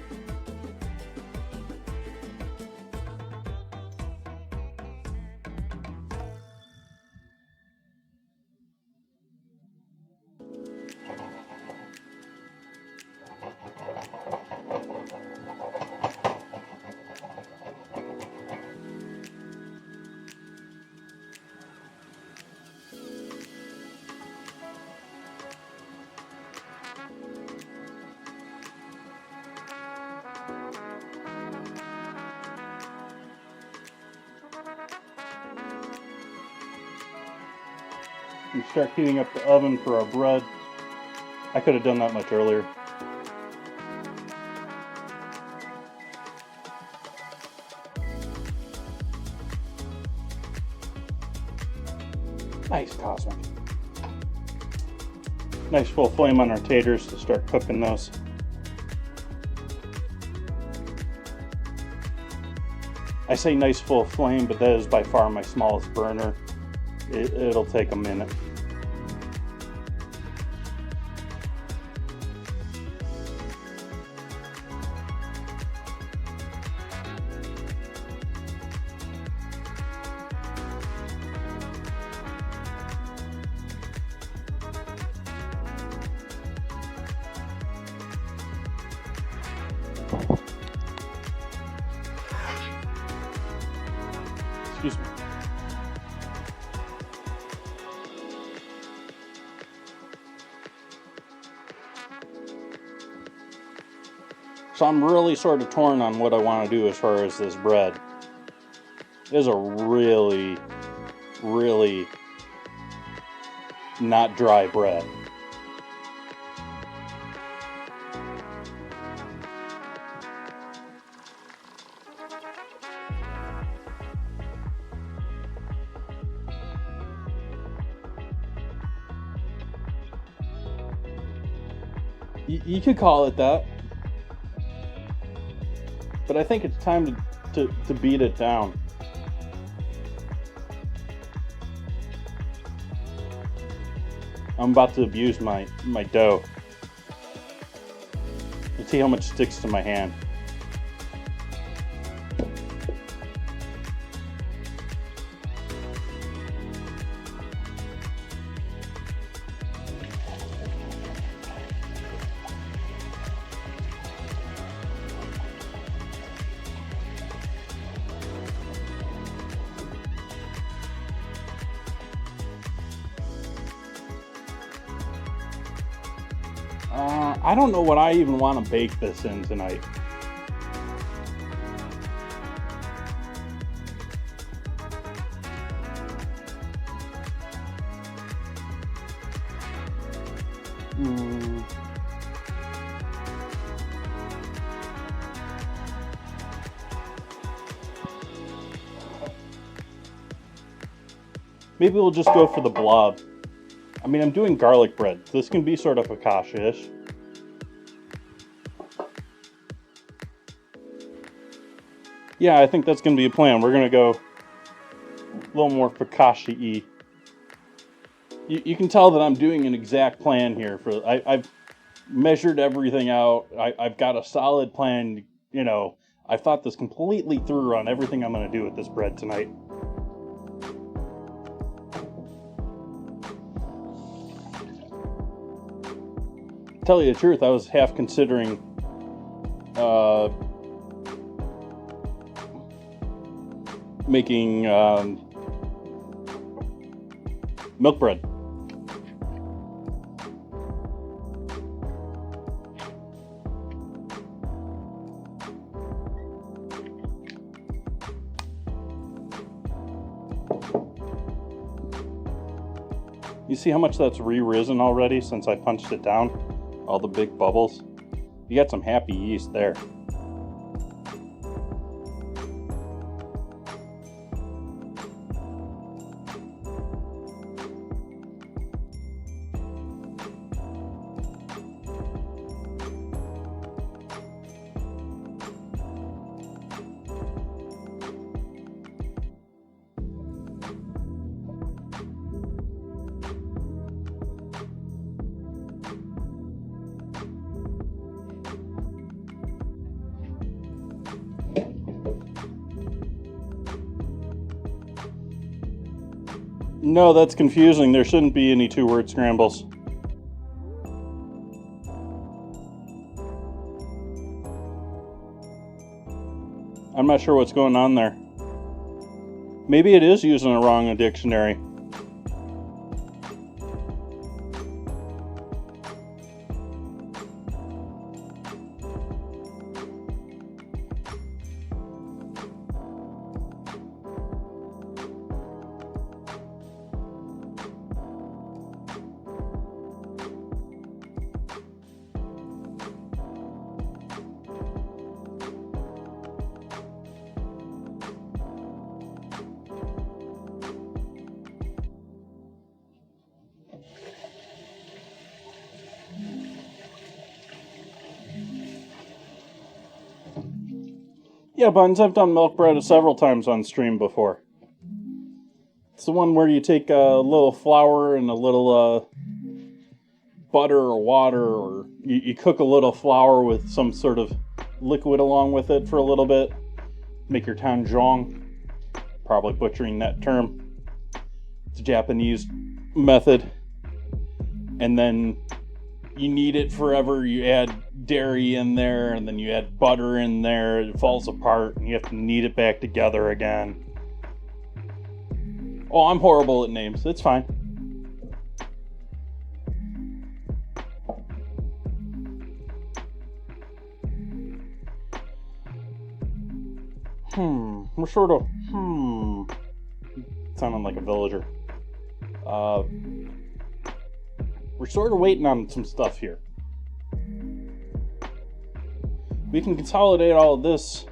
We start heating up the oven for our bread. I could have done that much earlier. Nice, Cosmic. Nice full flame on our taters to start cooking those. I say nice full flame, but that is by far my smallest burner. It'll take a minute. Excuse me. So I'm really sort of torn on what I want to do as far as this bread. It is a really, really not dry bread. You could call it that. But I think it's time to beat it down. I'm about to abuse my dough. Let's see how much sticks to my hand. I don't know what I even want to bake this in tonight. Maybe we'll just go for the blob. I mean, I'm doing garlic bread. This can be sort of focaccia-ish. Yeah, I think that's going to be a plan. We're going to go a little more focaccia-y. You can tell that I'm doing an exact plan here. I've measured everything out. I've got a solid plan. You know, I've thought this completely through on everything I'm going to do with this bread tonight. To tell you the truth, I was half considering making milk bread. You see how much that's re-risen already since I punched it down? All the big bubbles. You got some happy yeast there. No, that's confusing. There shouldn't be any two-word scrambles. I'm not sure what's going on there. Maybe it is using a wrong dictionary. Yeah, Buns, I've done milk bread several times on stream before. It's the one where you take a little flour and a little butter or water, or you cook a little flour with some sort of liquid along with it for a little bit. Make your tanjong. Probably butchering that term. It's a Japanese method. And then you knead it forever. You add dairy in there, and then you add butter in there. It falls apart, and you have to knead it back together again. Oh, I'm horrible at names. It's fine. We're sort of, sounding like a villager. We're sort of waiting on some stuff here. We can consolidate all of this.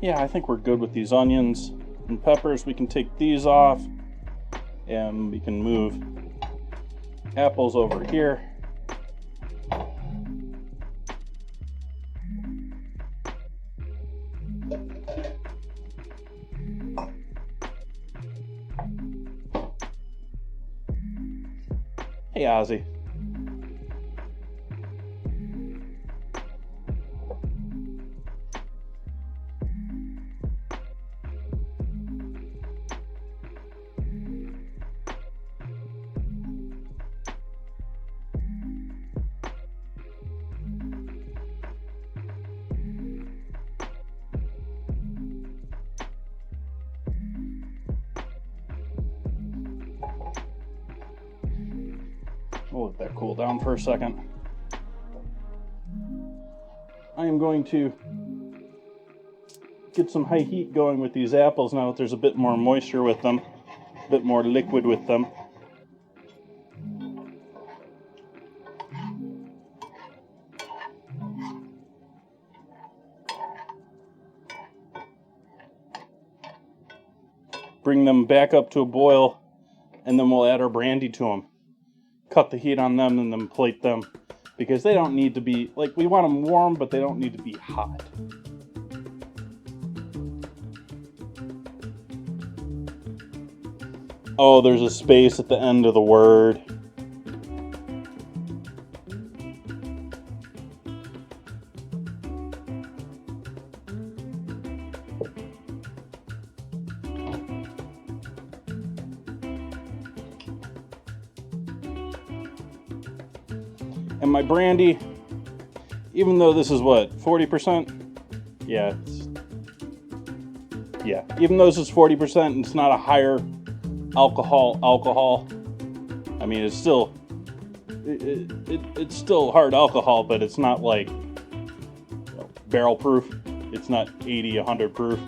Yeah, I think we're good with these onions and peppers. We can take these off, and we can move apples over here. Hey, Ozzy. We'll let that cool down for a second. I am going to get some high heat going with these apples now that there's a bit more moisture with them, a bit more liquid with them. Bring them back up to a boil, and then we'll add our brandy to them. Cut the heat on them and then plate them, because they don't need to be, like, we want them warm, but they don't need to be hot. Oh, there's a space at the end of the word. And my brandy, even though this is what, 40%? Yeah, even though this is 40%, it's not a higher alcohol. I mean, it's still, it's still hard alcohol, but it's not like barrel proof. It's not 80, 100 proof.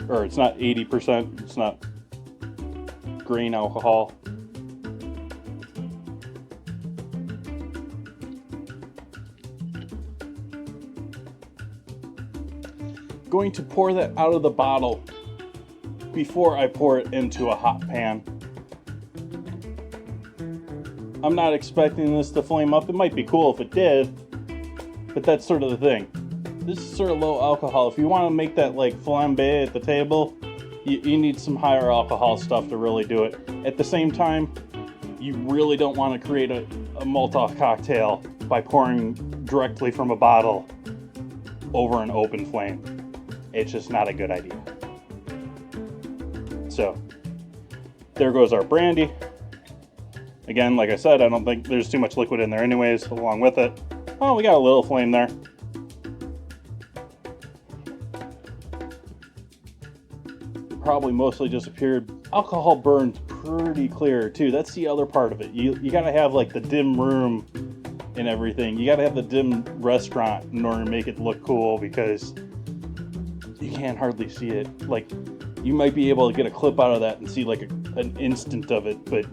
Or it's not 80%. It's not grain alcohol. Going to pour that out of the bottle before I pour it into a hot pan. I'm not expecting this to flame up. It might be cool if it did, but that's sort of the thing. This is sort of low alcohol. If you want to make that like flambe at the table, you need some higher alcohol stuff to really do it. At the same time, you really don't want to create a Molotov cocktail by pouring directly from a bottle over an open flame. It's just not a good idea. So there goes our brandy. Again, like I said, I don't think there's too much liquid in there anyways, along with it. Oh, we got a little flame there. Probably mostly disappeared. Alcohol burns pretty clear too. That's the other part of it. You gotta have like the dim room and everything. You gotta have the dim restaurant in order to make it look cool, because you can't hardly see it. Like, you might be able to get a clip out of that and see like an instant of it, but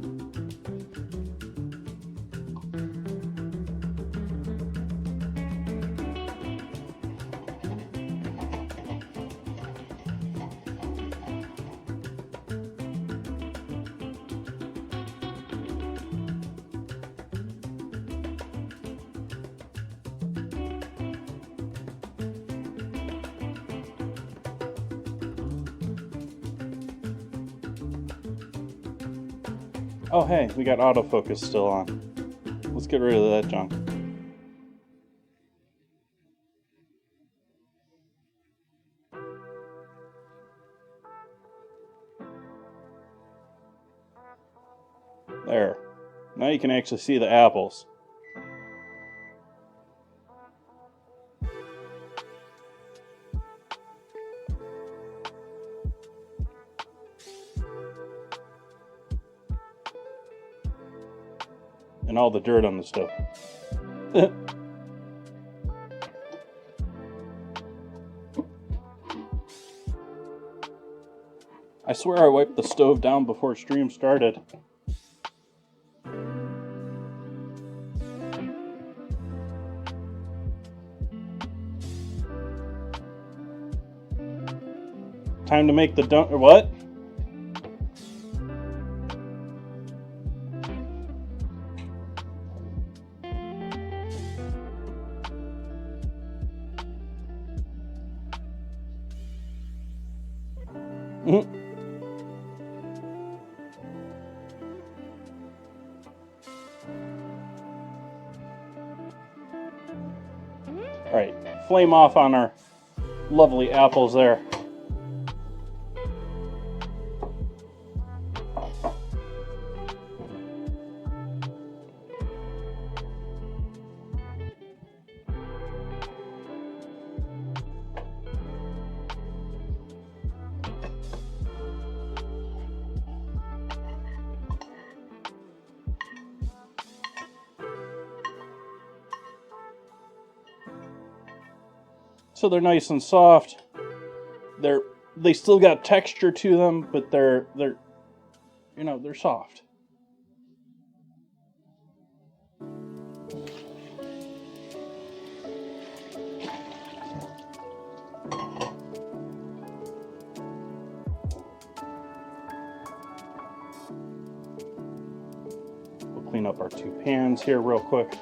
oh hey, we got autofocus still on. Let's get rid of that junk. There. Now you can actually see the apples. And all the dirt on the stove. I swear I wiped the stove down before stream started. Time to make the what? Alright, flame off on our lovely apples there. So they're nice and soft. They still got texture to them, but they're soft. We'll clean up our two pans here real quick.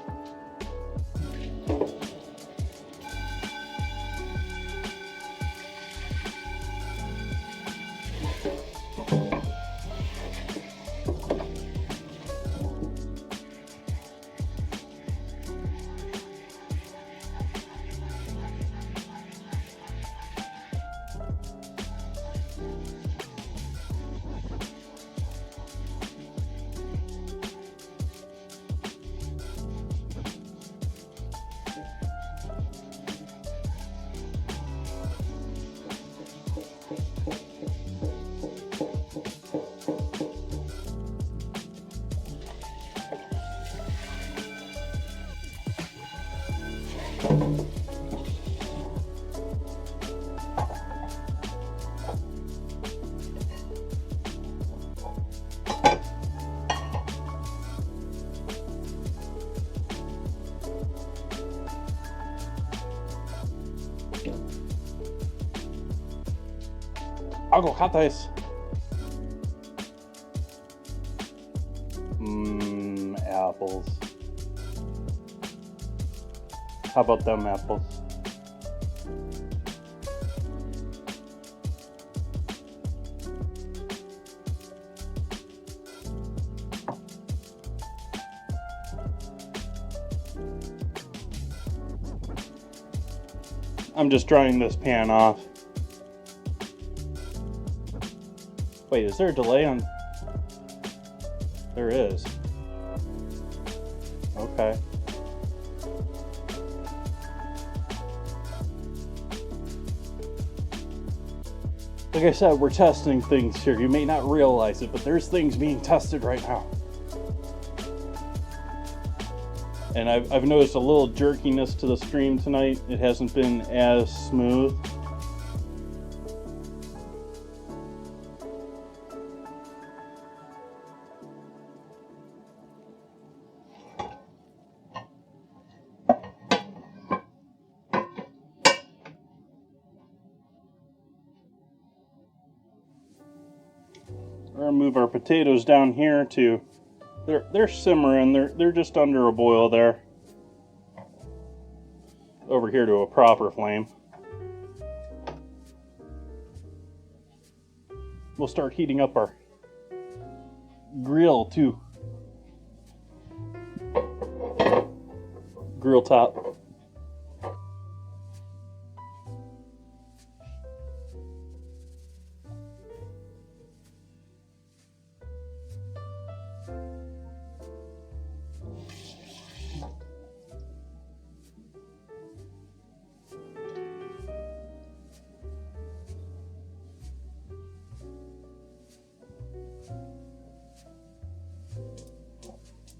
Aguacates. Apples. How about them apples? I'm just drying this pan off. Wait, is there a delay on? There is. Okay. Like I said, we're testing things here. You may not realize it, but there's things being tested right now. And I've noticed a little jerkiness to the stream tonight. It hasn't been as smooth. We're gonna move our potatoes down here to they're simmering. They're just under a boil there. Over here to a proper flame. We'll start heating up our grill too. Grill top.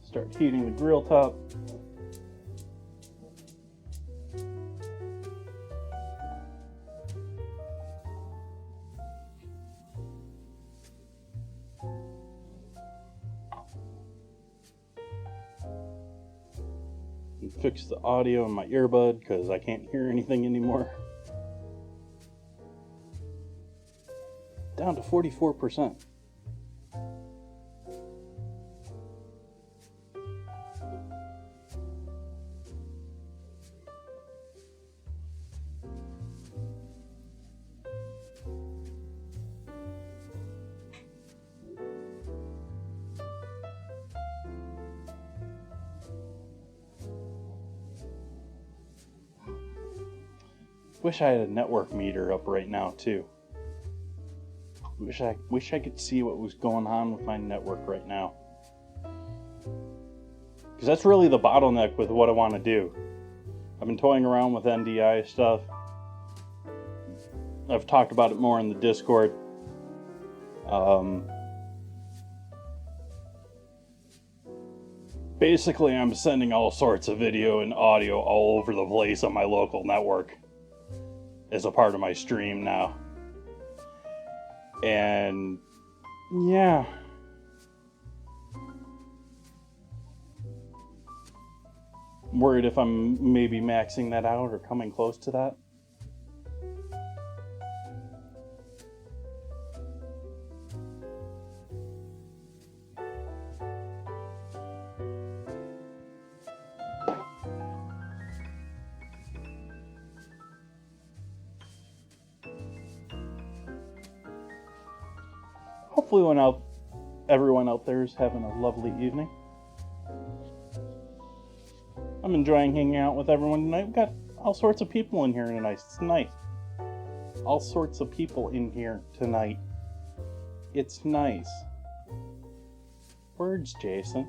Start heating the grill top. And fix the audio in my earbud because I can't hear anything anymore. Down to 44%. Wish I had a network meter up right now too. Wish I could see what was going on with my network right now. Because that's really the bottleneck with what I want to do. I've been toying around with NDI stuff. I've talked about it more in the Discord. Basically, I'm sending all sorts of video and audio all over the place on my local network as a part of my stream now. And yeah. I'm worried if I'm maybe maxing that out or coming close to that. Hopefully everyone out there is having a lovely evening. I'm enjoying hanging out with everyone tonight. We've got all sorts of people in here tonight. It's nice. All sorts of people in here tonight. It's nice. Words, Jason.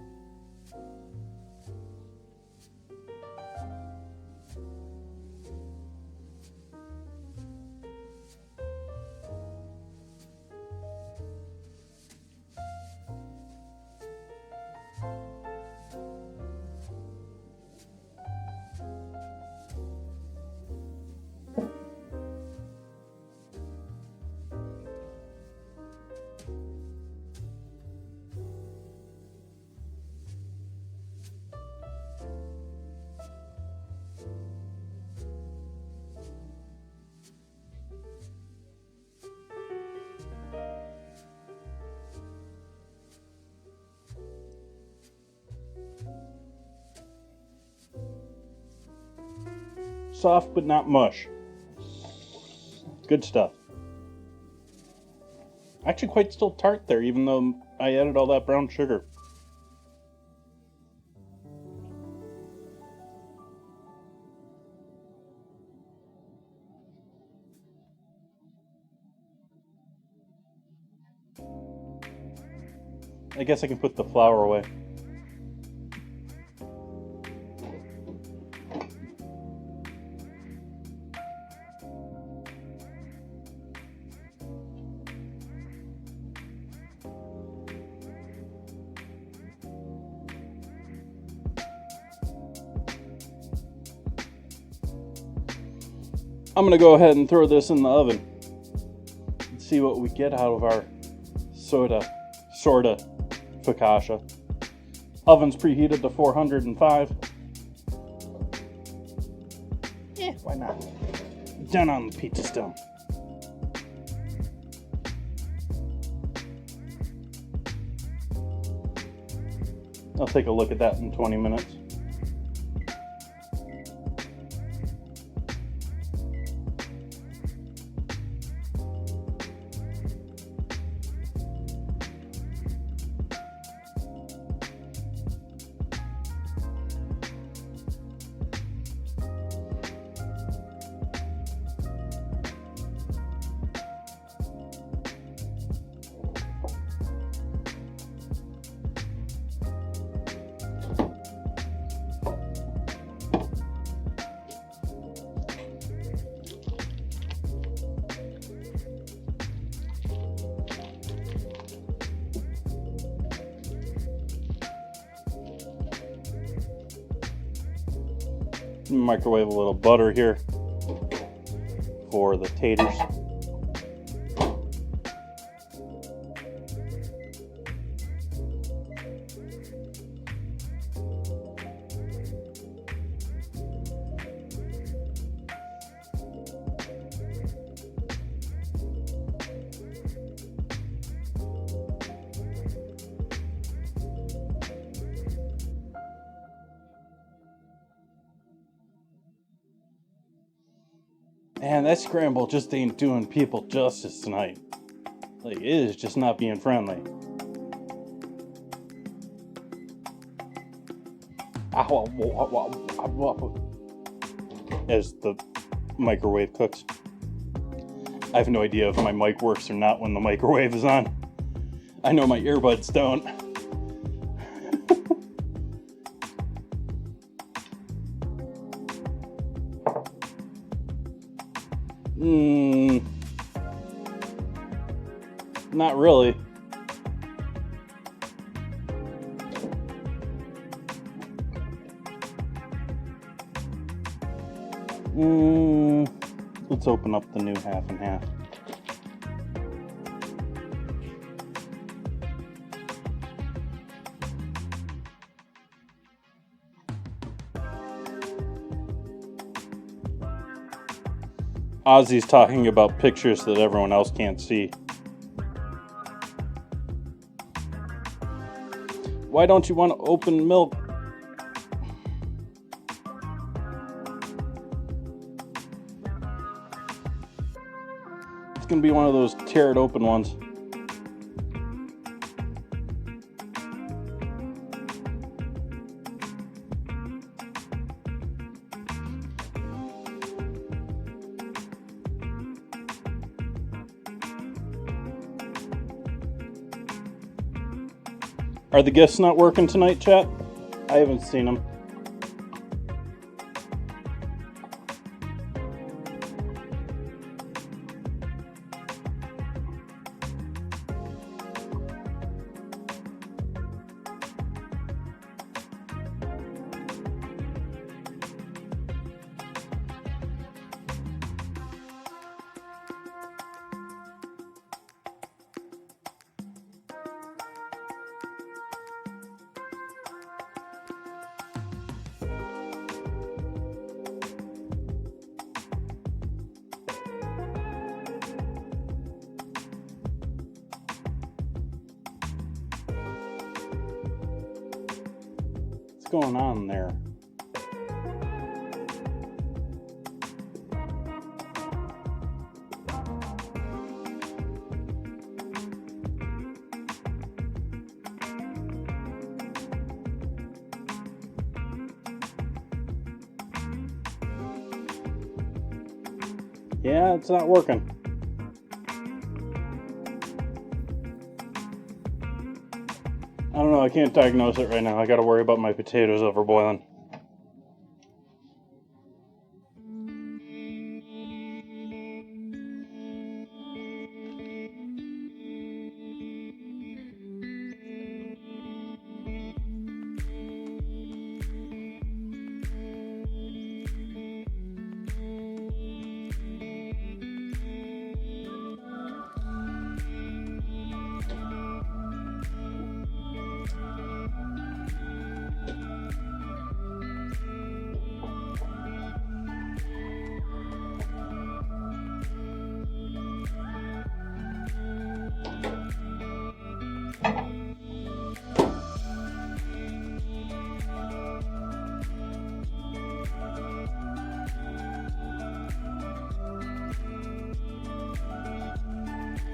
Soft but not mush. Good stuff. Actually quite still tart there, even though I added all that brown sugar. I guess I can put the flour away. I'm going to go ahead and throw this in the oven and see what we get out of our sorta focaccia. Oven's preheated to 405. Why not? Done on the pizza stone. I'll take a look at that in 20 minutes. Microwave a little butter here for the taters. Man, that scramble just ain't doing people justice tonight. Like, it is just not being friendly. As the microwave cooks. I have no idea if my mic works or not when the microwave is on. I know my earbuds don't. Not really. Let's open up the new half and half. Ozzy's talking about pictures that everyone else can't see. Why don't you want to open milk? It's going to be one of those tear it open ones. Are the gifts not working tonight, chat? I haven't seen them. What's going on there? Yeah, it's not working. know. I can't diagnose it right now. I gotta worry about my potatoes overboiling.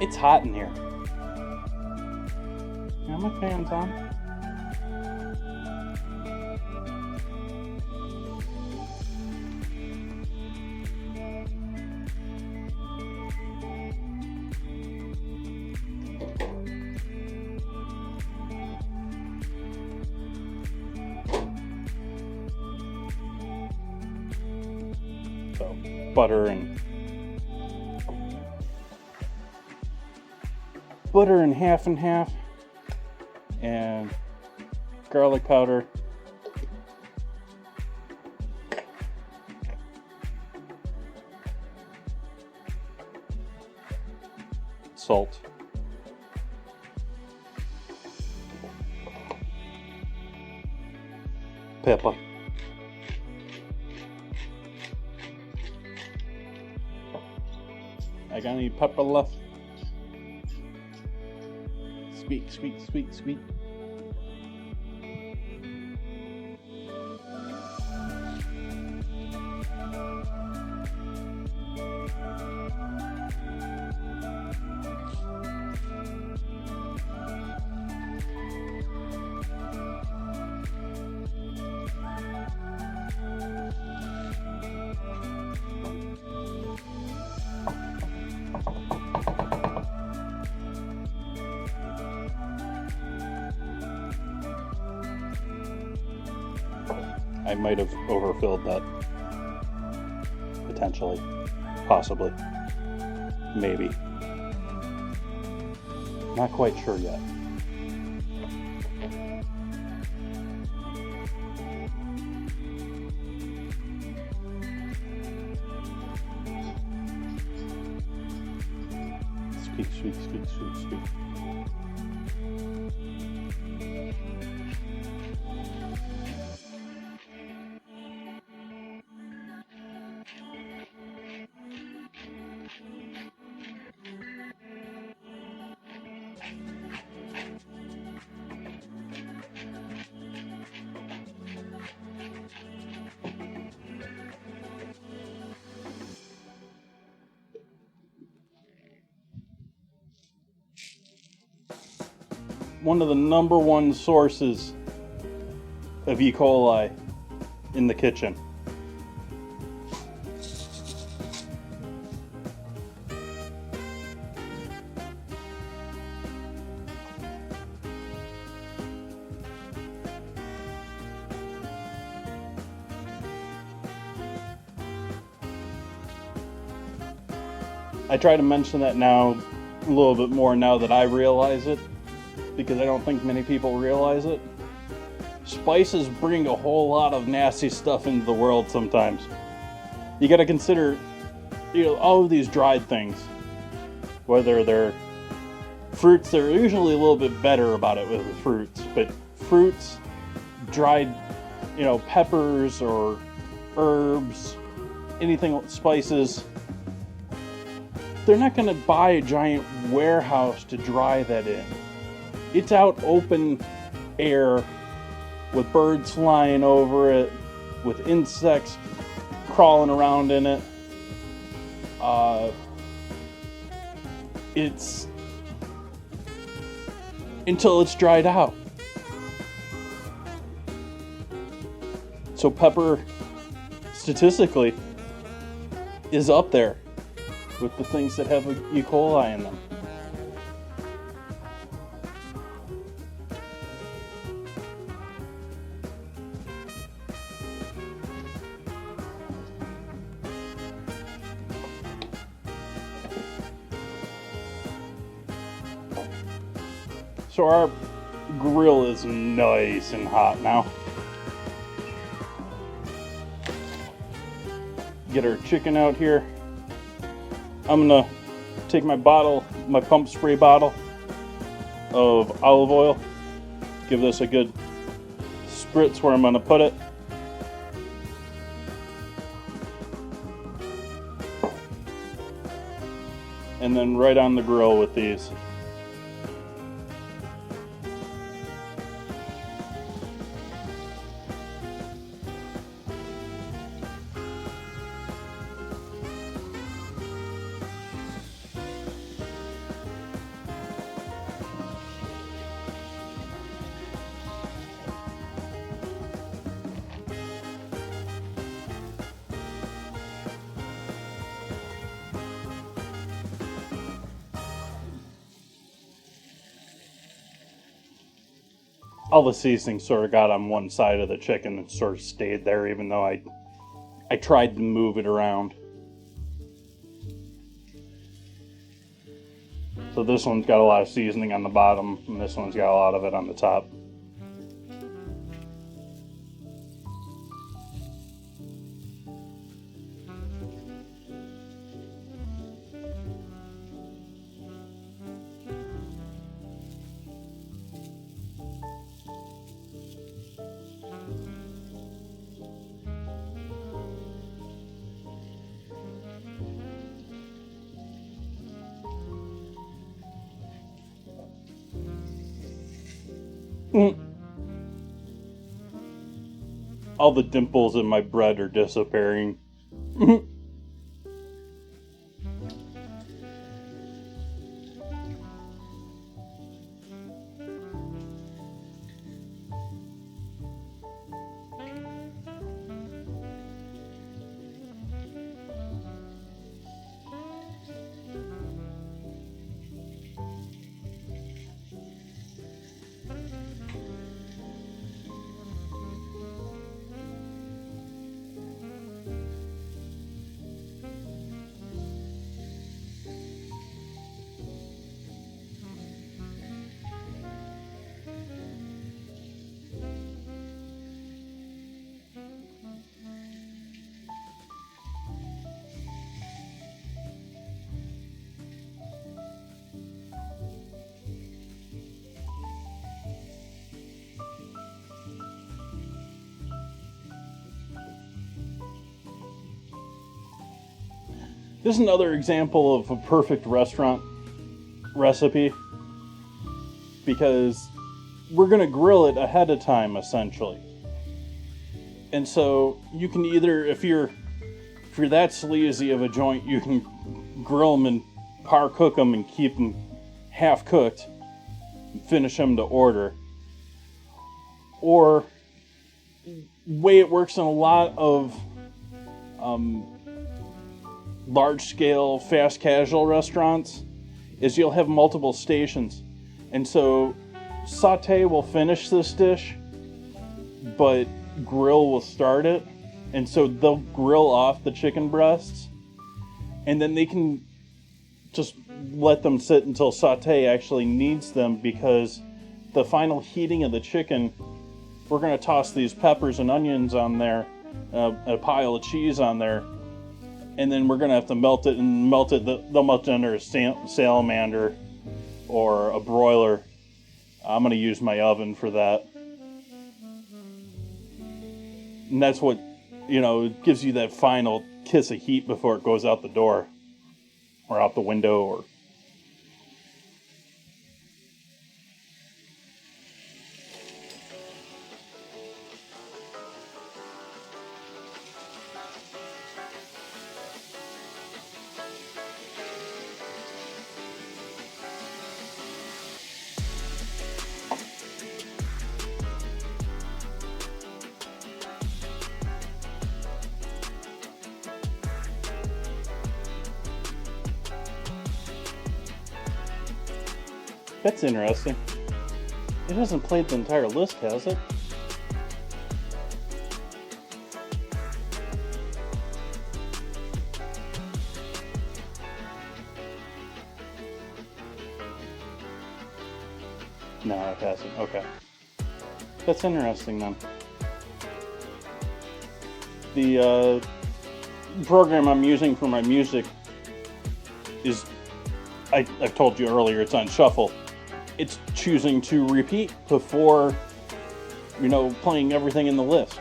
It's hot in here. Yeah, my fan's on. So, butter and half and half, and garlic powder, salt, pepper, I got any pepper left? Sweet, sweet, sweet, sweet. I might have overfilled that. Potentially. Possibly. Maybe. Not quite sure yet. Squeak, squeak, squeak, squeak, squeak. One of the number one sources of E. coli in the kitchen. I try to mention that now a little bit more now that I realize it, because I don't think many people realize it. Spices bring a whole lot of nasty stuff into the world sometimes. You gotta consider, all of these dried things, whether they're fruits, they're usually a little bit better about it with the fruits, but fruits, dried, peppers or herbs, anything with spices, they're not gonna buy a giant warehouse to dry that in. It's out open air with birds flying over it, with insects crawling around in it. It's until it's dried out. So pepper, statistically, is up there with the things that have E. coli in them. So our grill is nice and hot now. Get our chicken out here. I'm gonna take my pump spray bottle of olive oil. Give this a good spritz where I'm gonna put it. And then right on the grill with these. All the seasoning sort of got on one side of the chicken and sort of stayed there, even though I tried to move it around. So this one's got a lot of seasoning on the bottom, and this one's got a lot of it on the top. All the dimples in my bread are disappearing. This is another example of a perfect restaurant recipe, because we're going to grill it ahead of time, essentially. And so you can either, if you're that sleazy of a joint, you can grill them and par cook them and keep them half cooked, and finish them to order. Or way it works in a lot of large-scale, fast casual restaurants is you'll have multiple stations. And so saute will finish this dish, but grill will start it. And so they'll grill off the chicken breasts, and then they can just let them sit until saute actually needs them, because the final heating of the chicken, we're going to toss these peppers and onions on there, a pile of cheese on there, and then we're going to have to melt it, they'll melt it under a salamander or a broiler. I'm going to use my oven for that. And that's what, it gives you that final kiss of heat before it goes out the door or out the window or... That's interesting. It hasn't played the entire list, has it? No, it hasn't. Okay. That's interesting then. The program I'm using for my music is, I've told you earlier, it's on shuffle. It's choosing to repeat before, playing everything in the list.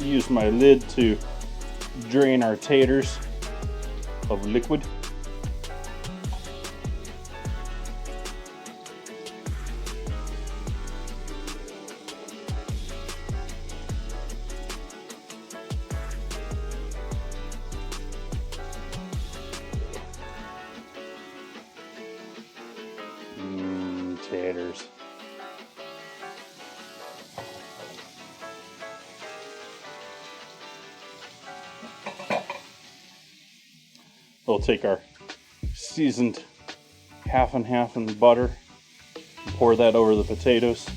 Use my lid to drain our taters of liquid. Taters. We'll take our seasoned half and half in the butter and pour that over the potatoes.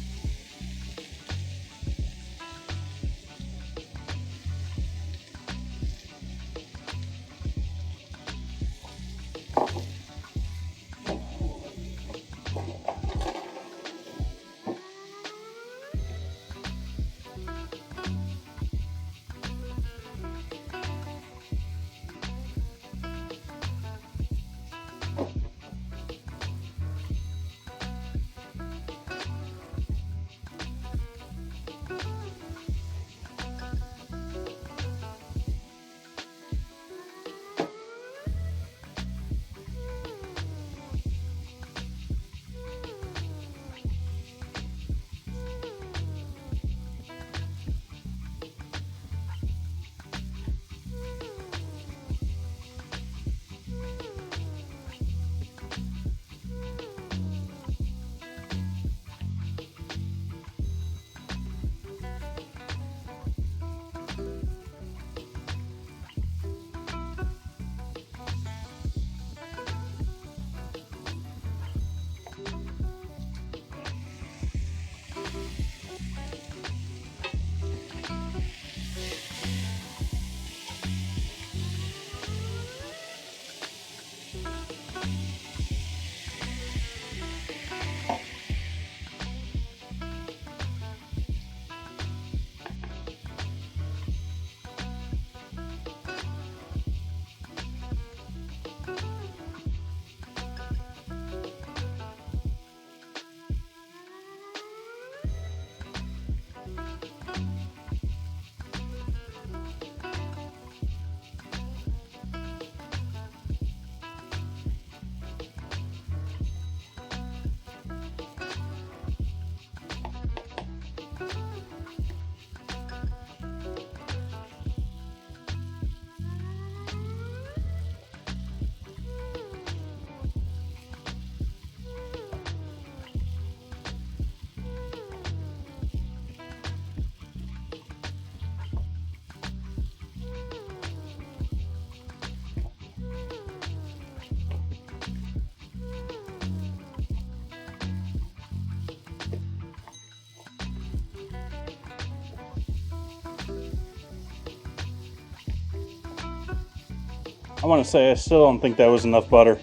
I want to say I still don't think that was enough butter.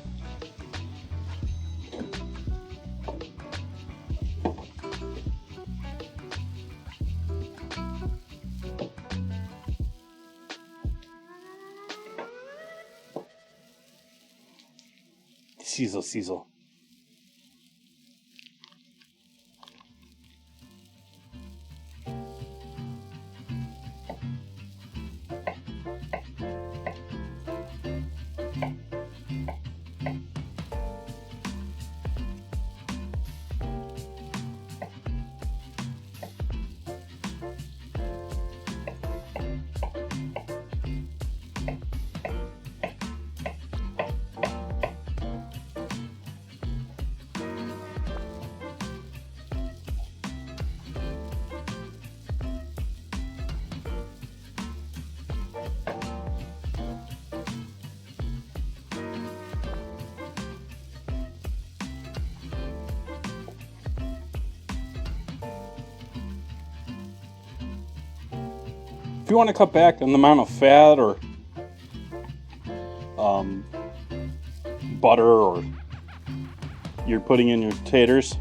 Sizzle. If you want to cut back on the amount of fat or butter or you're putting in your taters,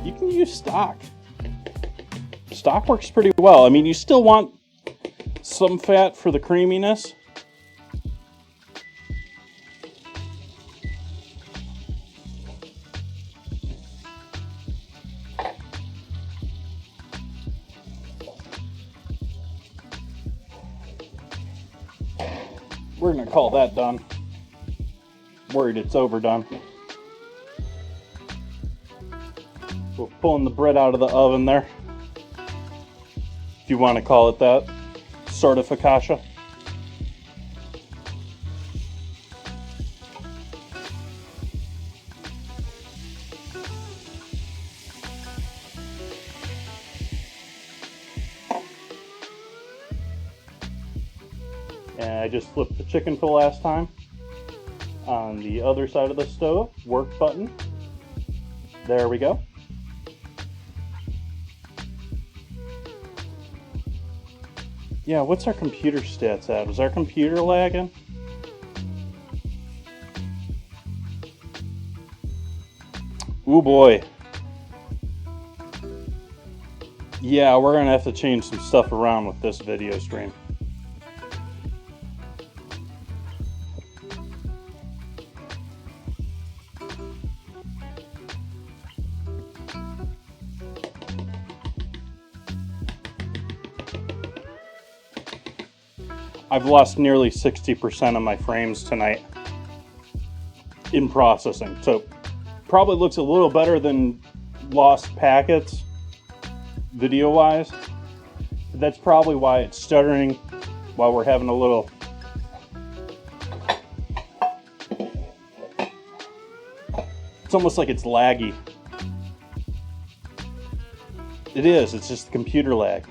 you can use stock. Stock works pretty well. I mean, you still want some fat for the creaminess. We're gonna call that done. Worried it's overdone. We're pulling the bread out of the oven there, if you want to call it that. Sort of focaccia. And I just flipped the chicken for the last time. On the other side of the stove, work button. There we go. Yeah, what's our computer stats at? Is our computer lagging? Ooh boy. Yeah, we're gonna have to change some stuff around with this video stream. I've lost nearly 60% of my frames tonight in processing. So probably looks a little better than lost packets video wise. But that's probably why it's stuttering while we're having a little it's almost like it's laggy. It is, it's just the computer lag.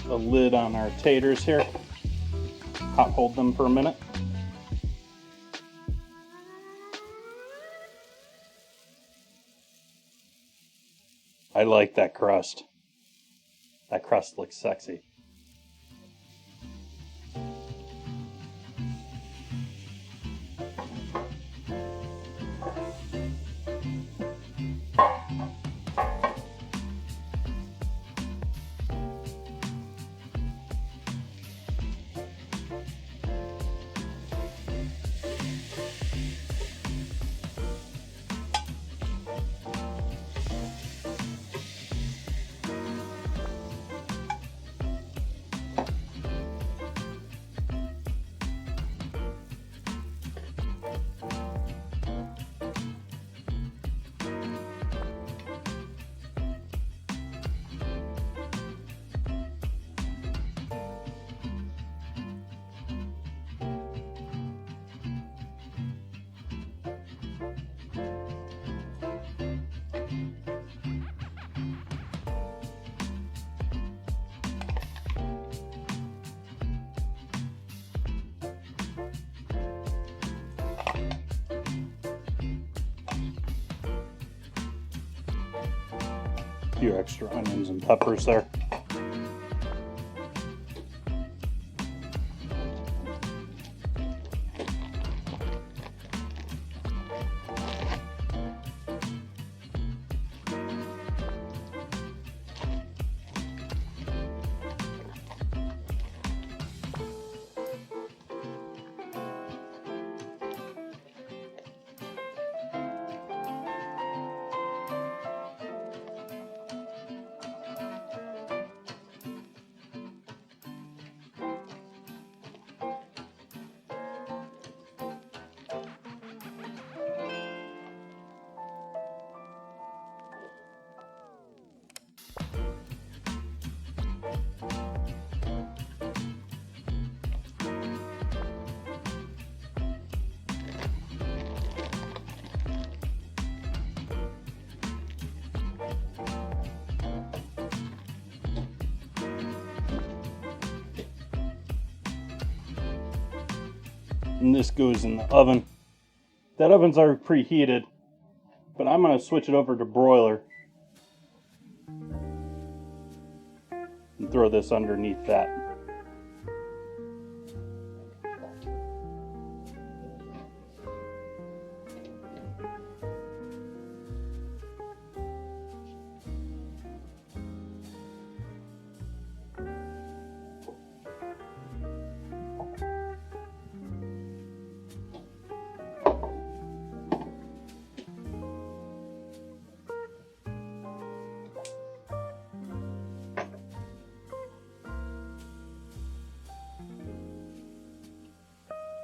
A lid on our taters here. Hot hold them for a minute. I like that crust. That crust looks sexy. A few extra onions and peppers there. and this goes in the oven. That oven's already preheated, but I'm going to switch it over to broiler and throw this underneath that.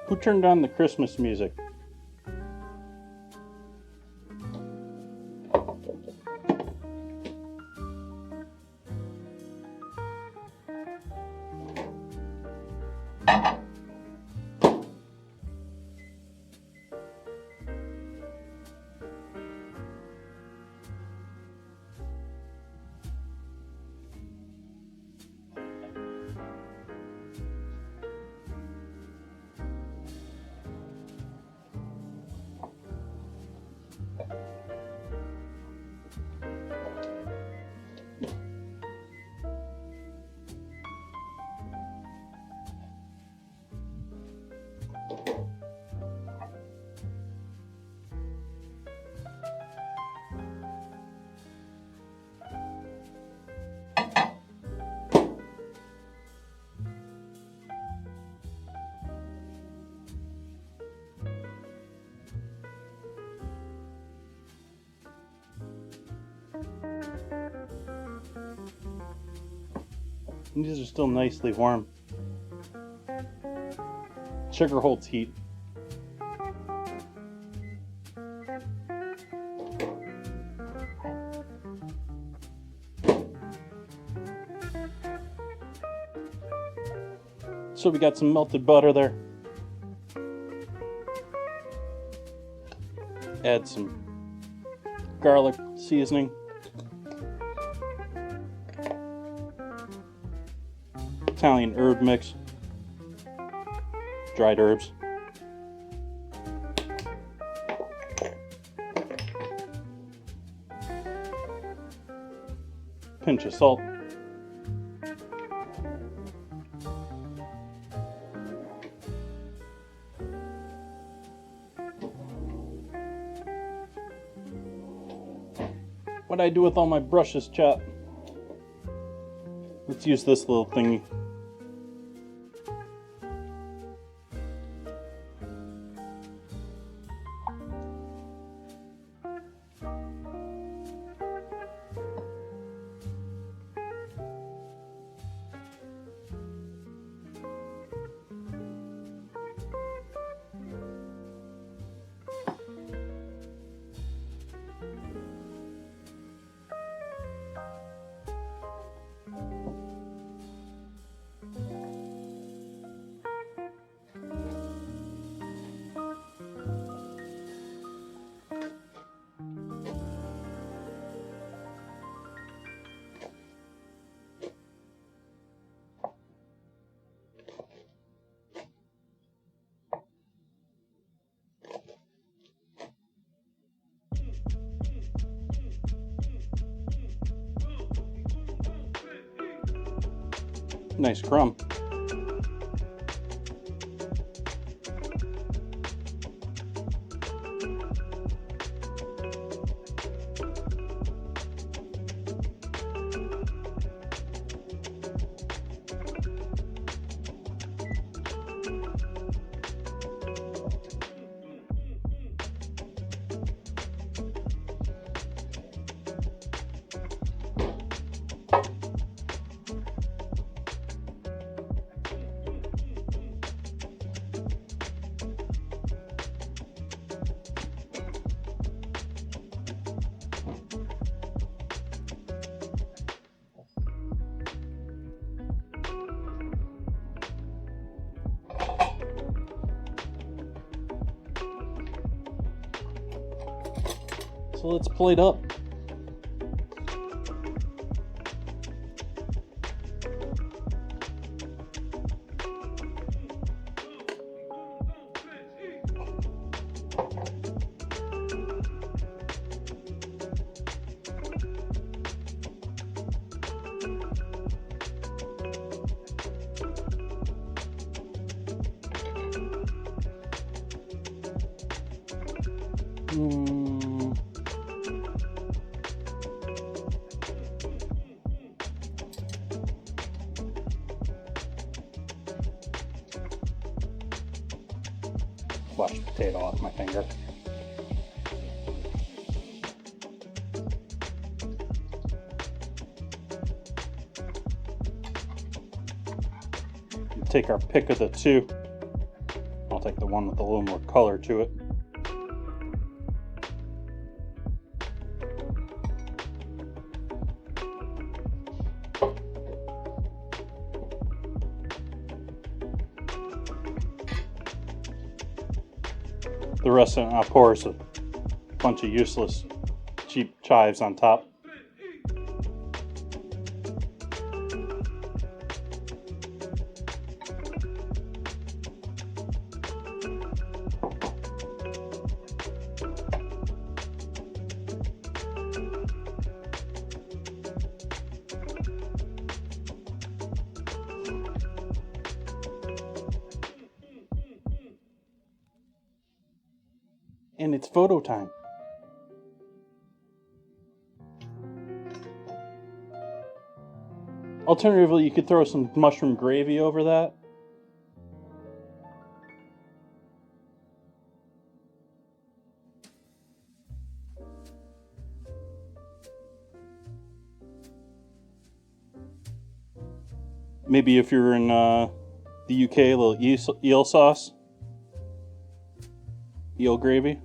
Who turned on the Christmas music? And these are still nicely warm. Sugar holds heat. So we got some melted butter there. Add some garlic seasoning. Italian herb mix. Dried herbs. Pinch of salt. What I do with all my brushes, chat? Let's use this little thingy. Nice crumb. So let's plate up. Flush potato off my finger. Take our pick of the two. I'll take the one with a little more color to it. The rest of it, I'll pour a bunch of useless, cheap chives on top. And it's photo time. Alternatively, you could throw some mushroom gravy over that. Maybe if you're in the UK, a little eel sauce. Eel gravy.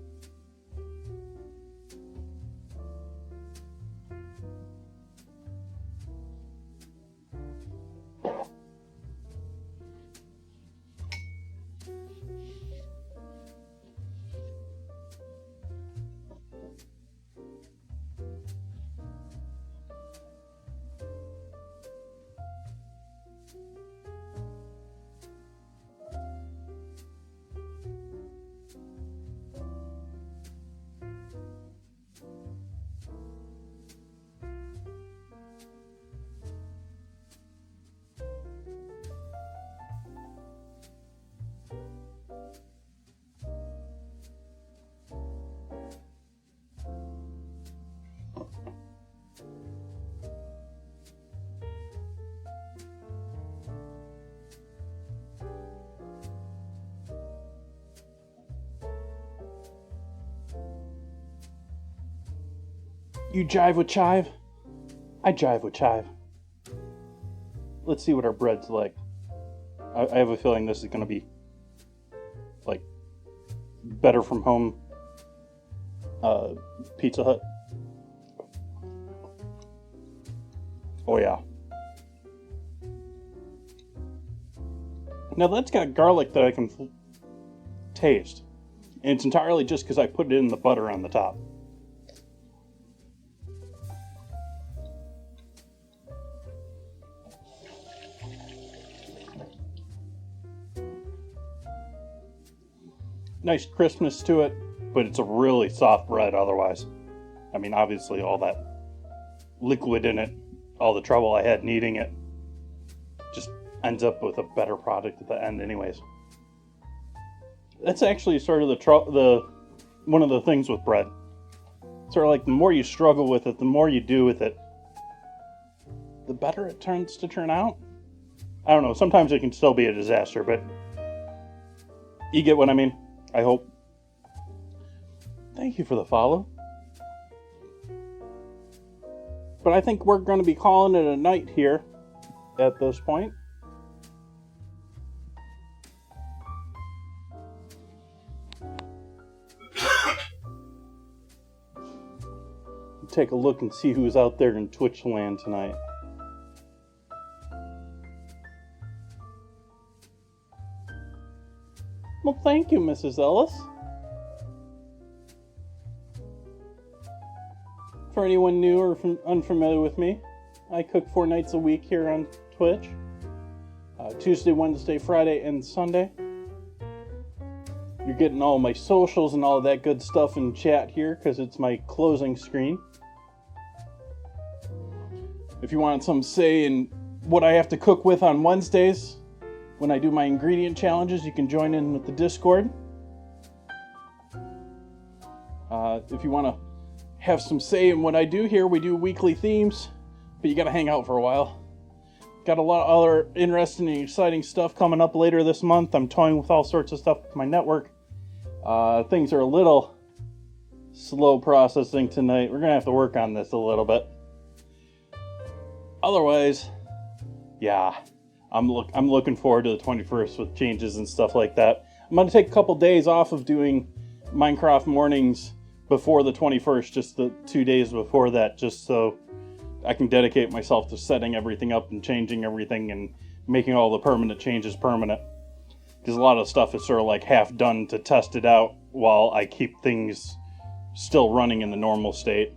You jive with chive? I jive with chive. Let's see what our bread's like. I have a feeling this is going to be like better from home Pizza Hut. Oh yeah. Now that's got garlic that I can taste. And it's entirely just because I put it in the butter on the top. Nice crispness to it, but it's a really soft bread otherwise. I mean, obviously all that liquid in it, all the trouble I had kneading it, just ends up with a better product at the end anyways. That's actually sort of the one of the things with bread. Sort of like the more you struggle with it, the more you do with it, the better it turns to turn out. I don't know, sometimes it can still be a disaster, but you get what I mean, I hope. Thank you for the follow. But I think we're going to be calling it a night here at this point. Take a look and see who's out there in Twitch land tonight. Well, thank you, Mrs. Ellis. For anyone new or unfamiliar with me, I cook 4 nights a week here on Twitch. Tuesday, Wednesday, Friday, and Sunday. You're getting all my socials and all of that good stuff in chat here because it's my closing screen. If you want some say in what I have to cook with on Wednesdays, when I do my ingredient challenges, you can join in with the Discord. if you want to have some say in what I do here, we do weekly themes, but you got to hang out for a while. Got a lot of other interesting and exciting stuff coming up later this month. I'm toying with all sorts of stuff with my network. Things are a little slow processing tonight. We're going to have to work on this a little bit. Otherwise, yeah, I'm looking forward to the 21st with changes and stuff like that. I'm going to take a couple days off of doing Minecraft mornings before the 21st, just the 2 days before that, just so I can dedicate myself to setting everything up and changing everything and making all the permanent changes permanent. Because a lot of stuff is sort of like half done to test it out while I keep things still running in the normal state.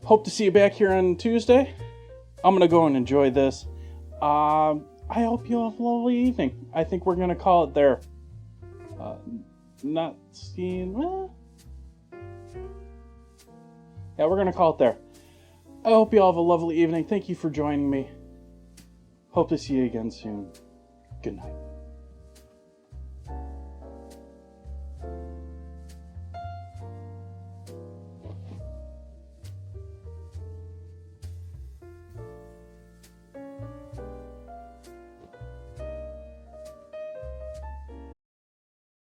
Hope to see you back here on Tuesday. I'm going to go and enjoy this. I hope you have a lovely evening. I think we're going to call it there. Not seeing... Well, yeah, we're going to call it there. I hope you all have a lovely evening. Thank you for joining me. Hope to see you again soon. Good night.